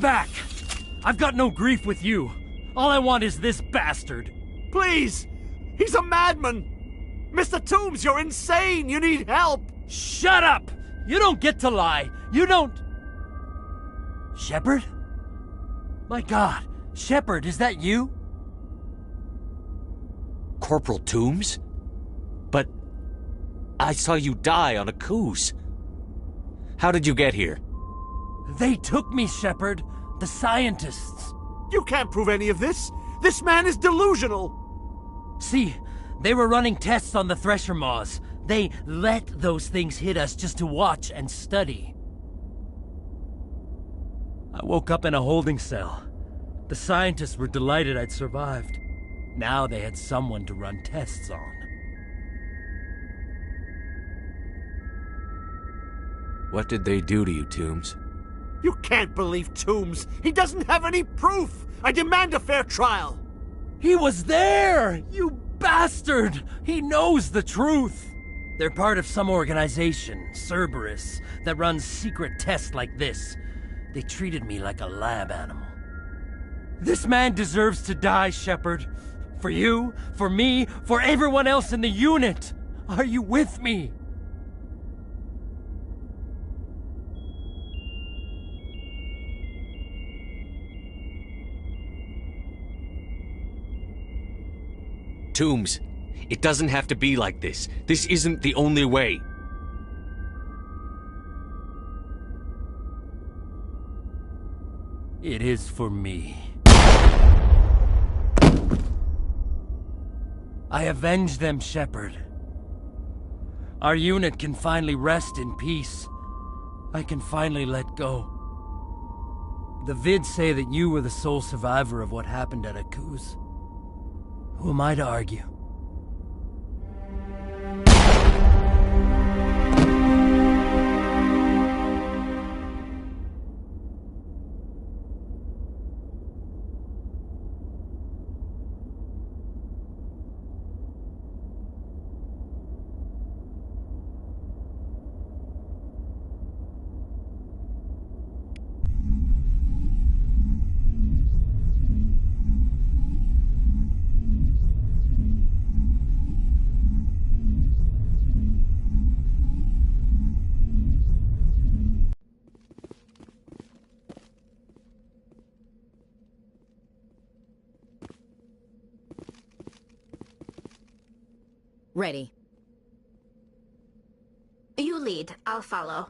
back! I've got no grief with you. All I want is this bastard. Please! He's a madman! Mr. Toombs, you're insane! You need help! Shut up! You don't get to lie. You don't... Shepard? My God, Shepard, is that you? Corporal Toombs? But I saw you die on a Coos. How did you get here? They took me, Shepard. The scientists. You can't prove any of this. This man is delusional. See, they were running tests on the Thresher Maws. They let those things hit us just to watch and study. I woke up in a holding cell. The scientists were delighted I'd survived. Now they had someone to run tests on. What did they do to you, Toombs? You can't believe Toombs. He doesn't have any proof. I demand a fair trial. He was there! You bastard! He knows the truth! They're part of some organization, Cerberus, that runs secret tests like this. They treated me like a lab animal. This man deserves to die, Shepard. For you, for me, for everyone else in the unit. Are you with me? Toombs, it doesn't have to be like this. This isn't the only way. It is for me. I avenge them, Shepard. Our unit can finally rest in peace. I can finally let go. The vids say that you were the sole survivor of what happened at Akuz. Who am I to argue? Ready. You lead. I'll follow.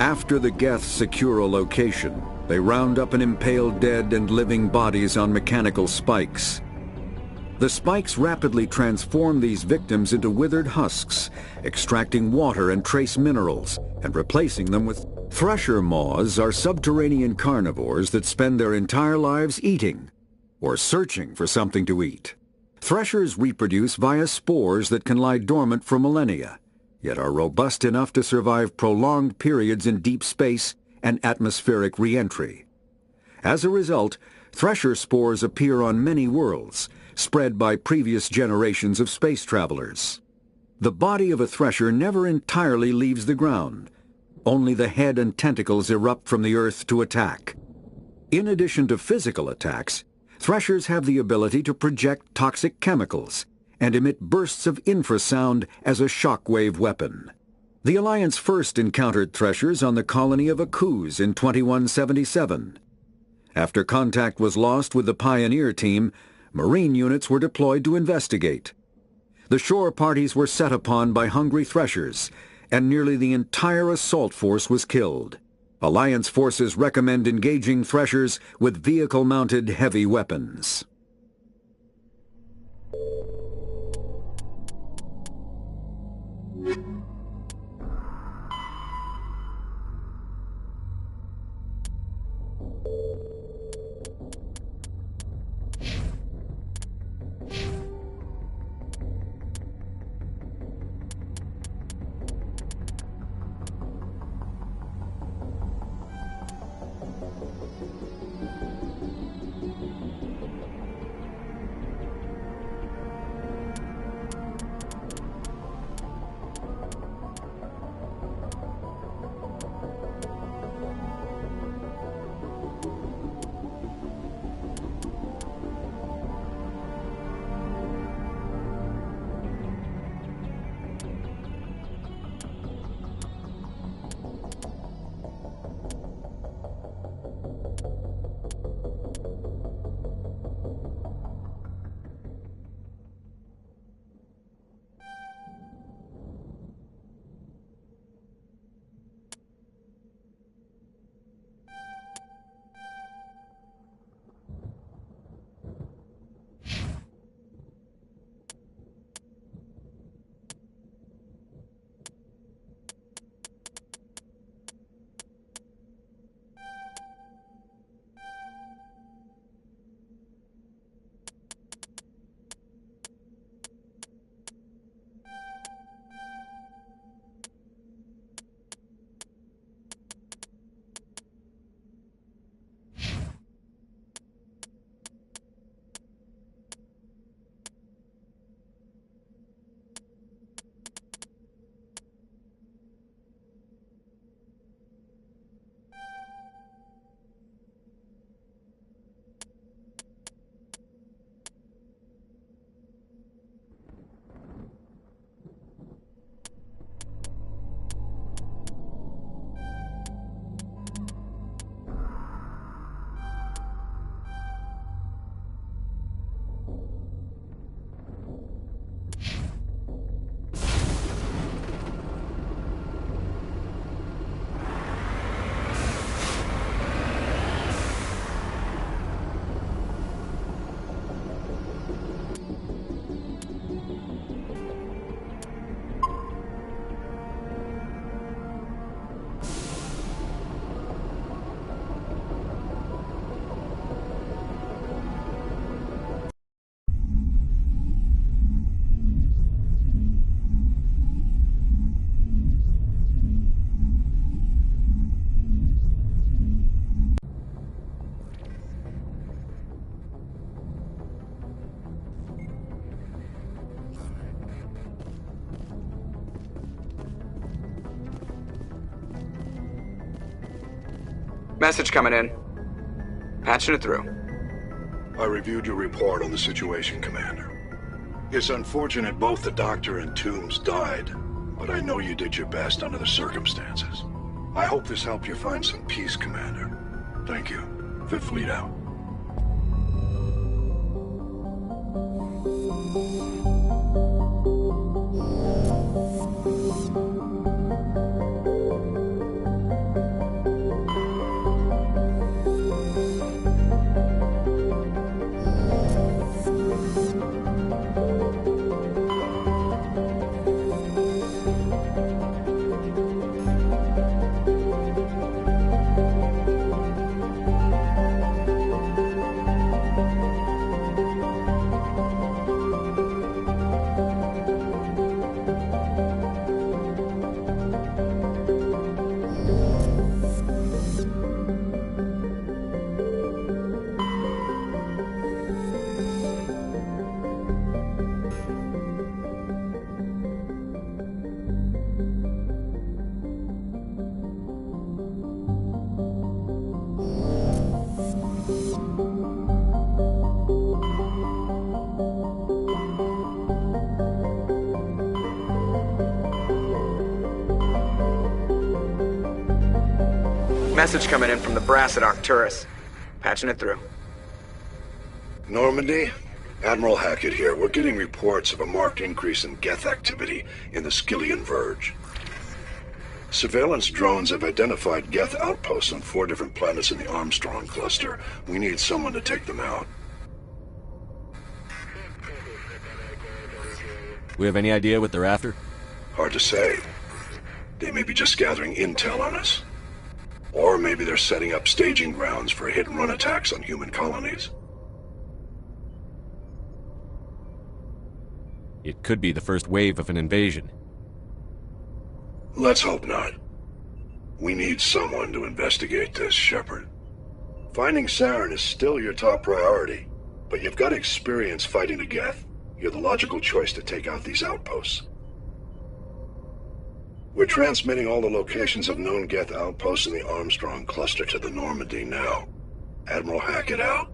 After the Geth secure a location, they round up and impale dead and living bodies on mechanical spikes. The spikes rapidly transform these victims into withered husks, extracting water and trace minerals, and replacing them with Thresher moths are subterranean carnivores that spend their entire lives eating or searching for something to eat. Threshers reproduce via spores that can lie dormant for millennia, yet are robust enough to survive prolonged periods in deep space and atmospheric re-entry. As a result, thresher spores appear on many worlds, spread by previous generations of space travelers. The body of a thresher never entirely leaves the ground. Only the head and tentacles erupt from the earth to attack. In addition to physical attacks, threshers have the ability to project toxic chemicals and emit bursts of infrasound as a shockwave weapon. The Alliance first encountered threshers on the colony of Akuz in 2177. After contact was lost with the Pioneer team, Marine units were deployed to investigate. The shore parties were set upon by hungry threshers, and nearly the entire assault force was killed. Alliance forces recommend engaging threshers with vehicle-mounted heavy weapons. Message coming in. Patching it through. I reviewed your report on the situation, Commander. It's unfortunate both the Doctor and Toombs died, but I know you did your best under the circumstances. I hope this helped you find some peace, Commander. Thank you. Fifth Fleet out. Message coming in from the brass at Arcturus. Patching it through. Normandy? Admiral Hackett here. We're getting reports of a marked increase in Geth activity in the Skillian Verge. Surveillance drones have identified Geth outposts on 4 different planets in the Armstrong cluster. We need someone to take them out. We have any idea what they're after? Hard to say. They may be just gathering intel on us. Or maybe they're setting up staging grounds for hit-and-run attacks on human colonies. It could be the first wave of an invasion. Let's hope not. We need someone to investigate this, Shepard. Finding Saren is still your top priority, but you've got experience fighting the Geth. You're the logical choice to take out these outposts. We're transmitting all the locations of known Geth outposts in the Armstrong cluster to the Normandy now. Admiral Hackett out.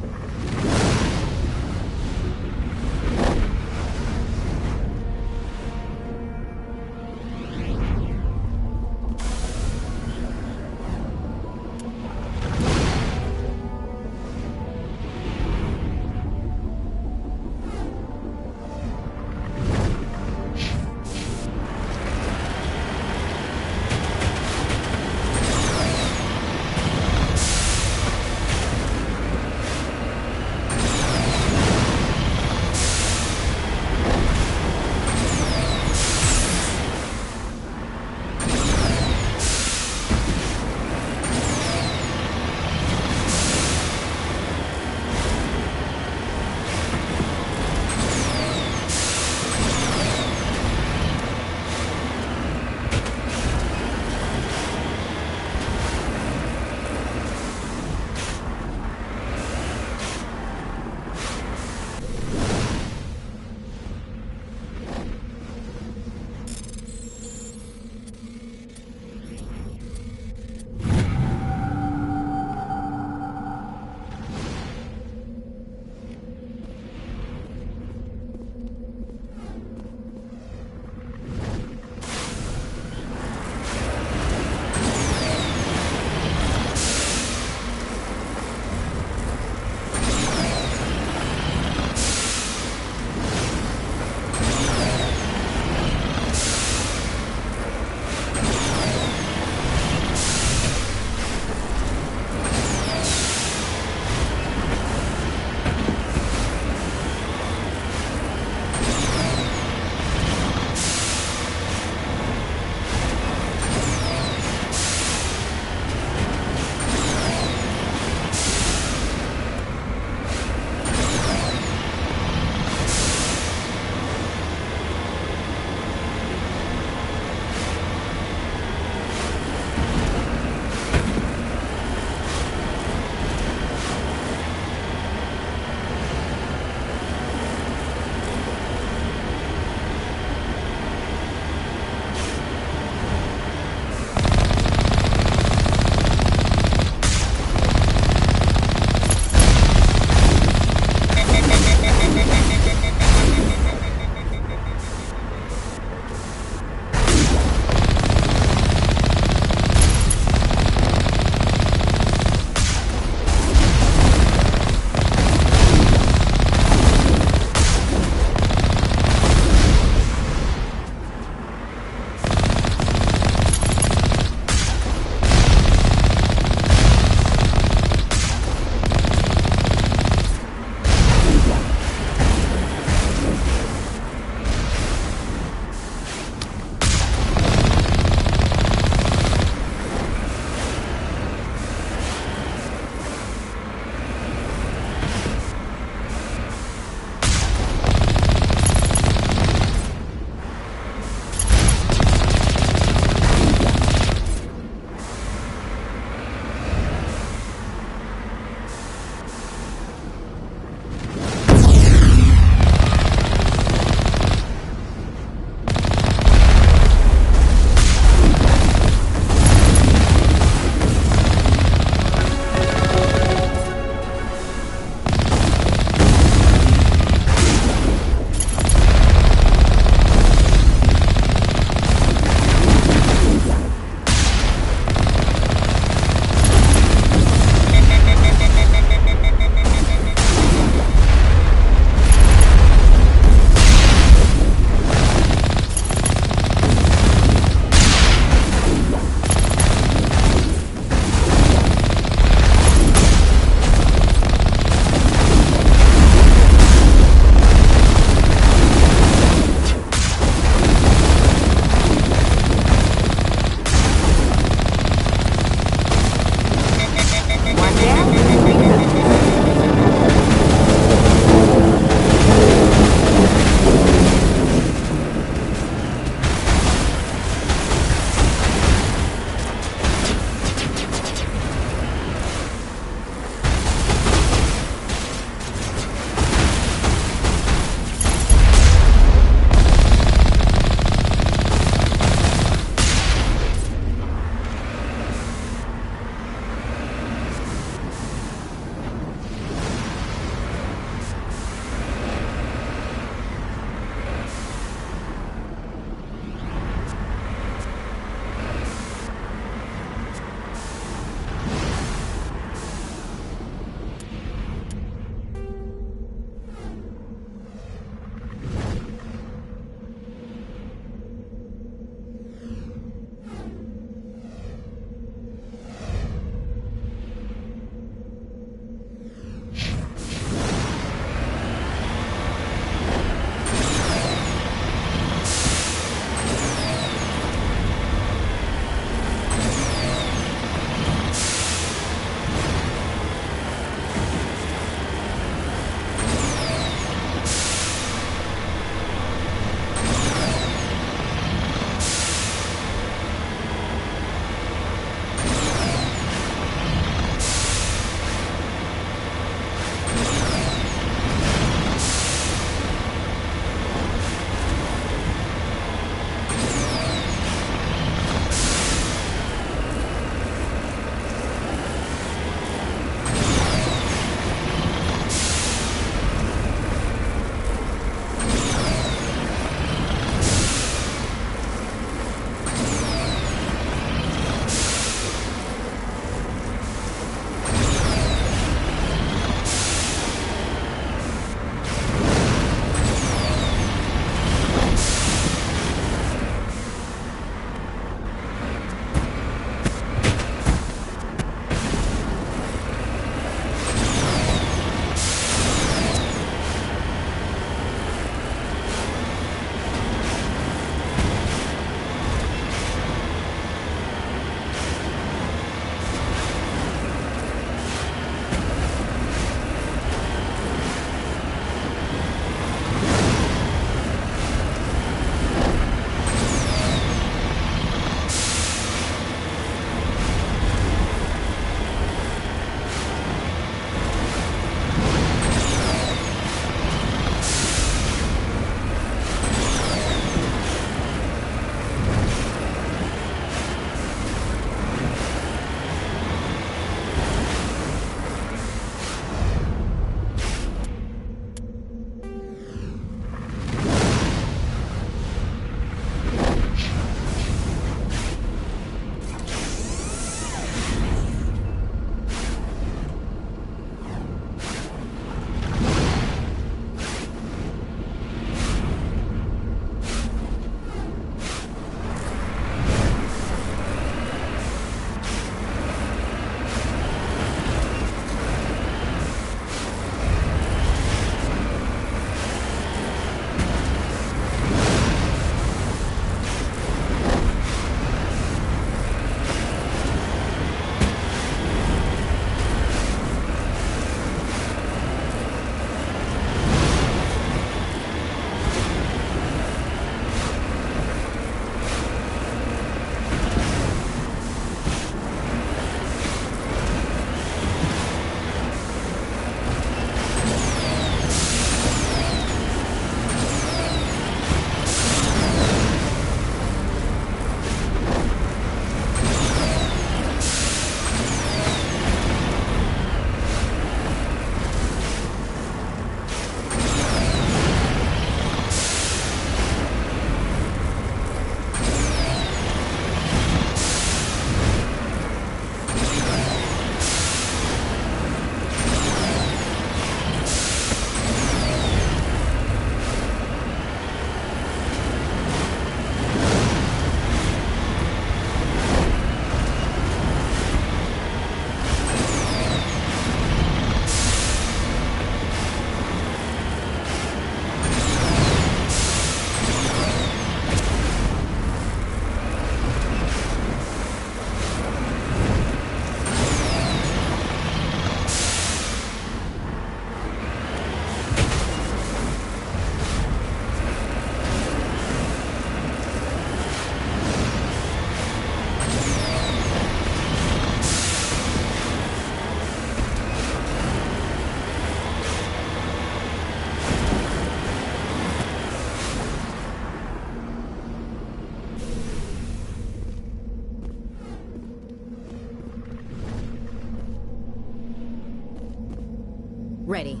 Ready.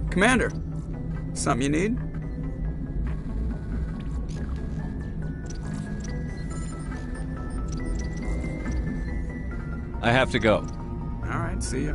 Commander, something you need? I have to go. All right, see ya.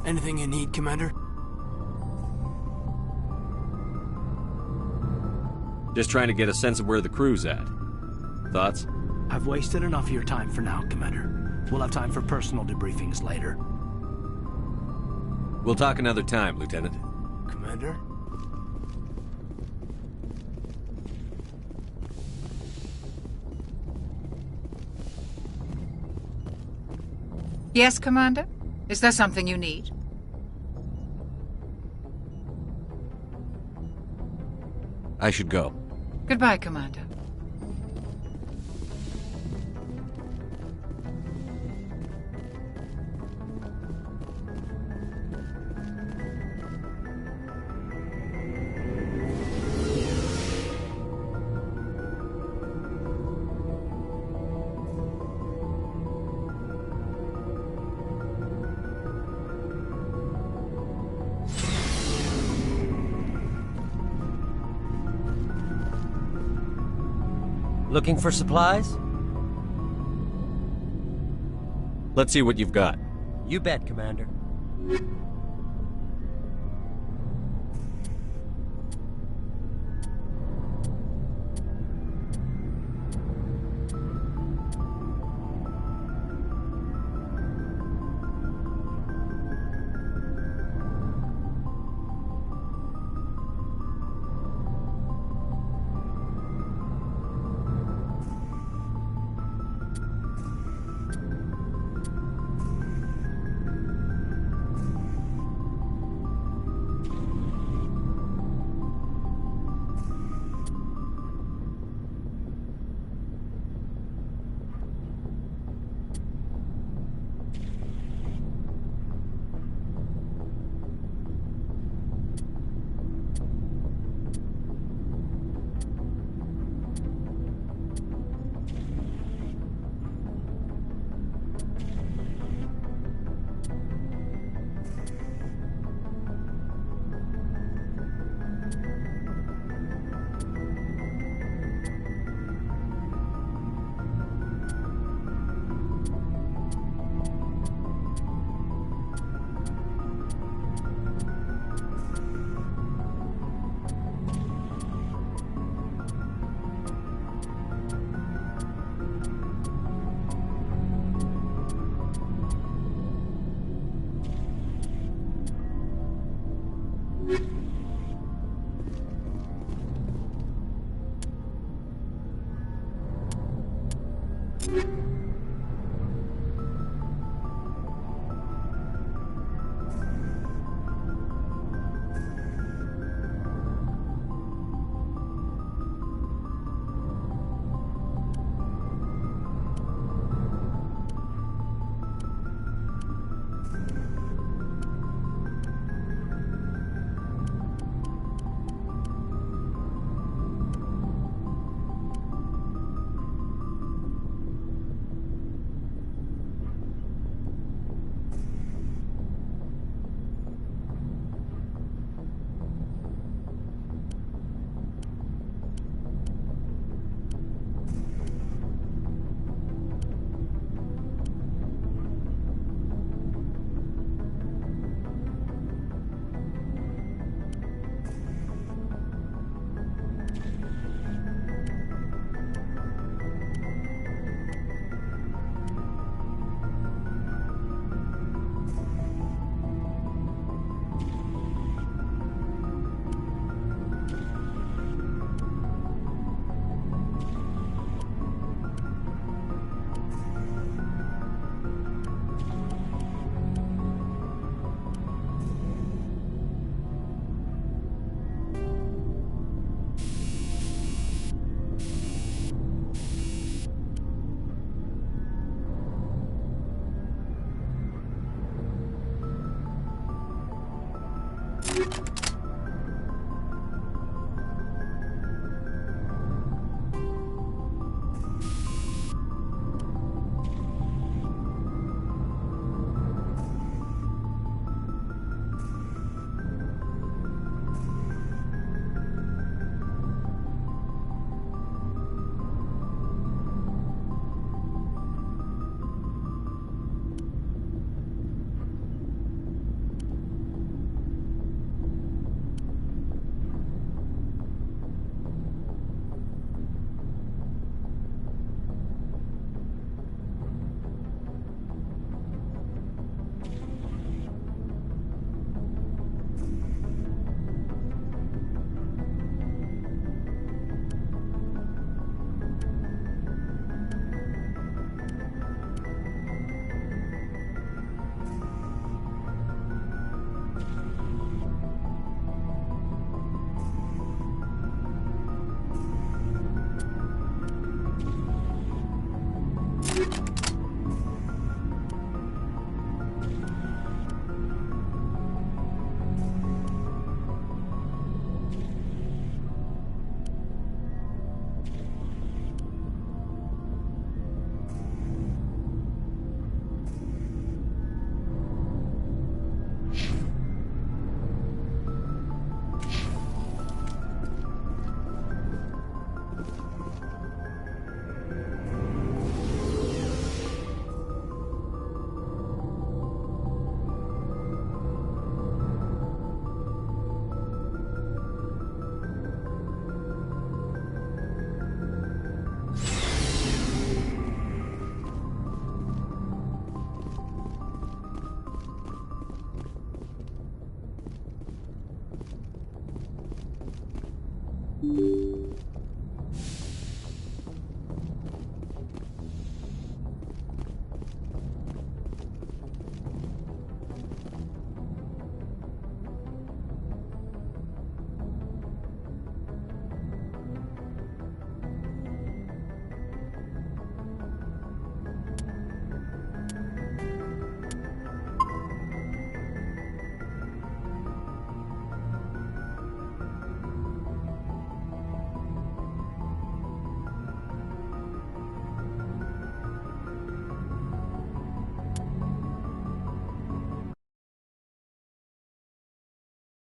Anything you need, Commander? Just trying to get a sense of where the crew's at. Thoughts? I've wasted enough of your time for now, Commander. We'll have time for personal debriefings later. We'll talk another time, Lieutenant. Commander? Yes, Commander? Is there something you need? I should go. Goodbye, Commander. Looking for supplies? Let's see what you've got. You bet, Commander.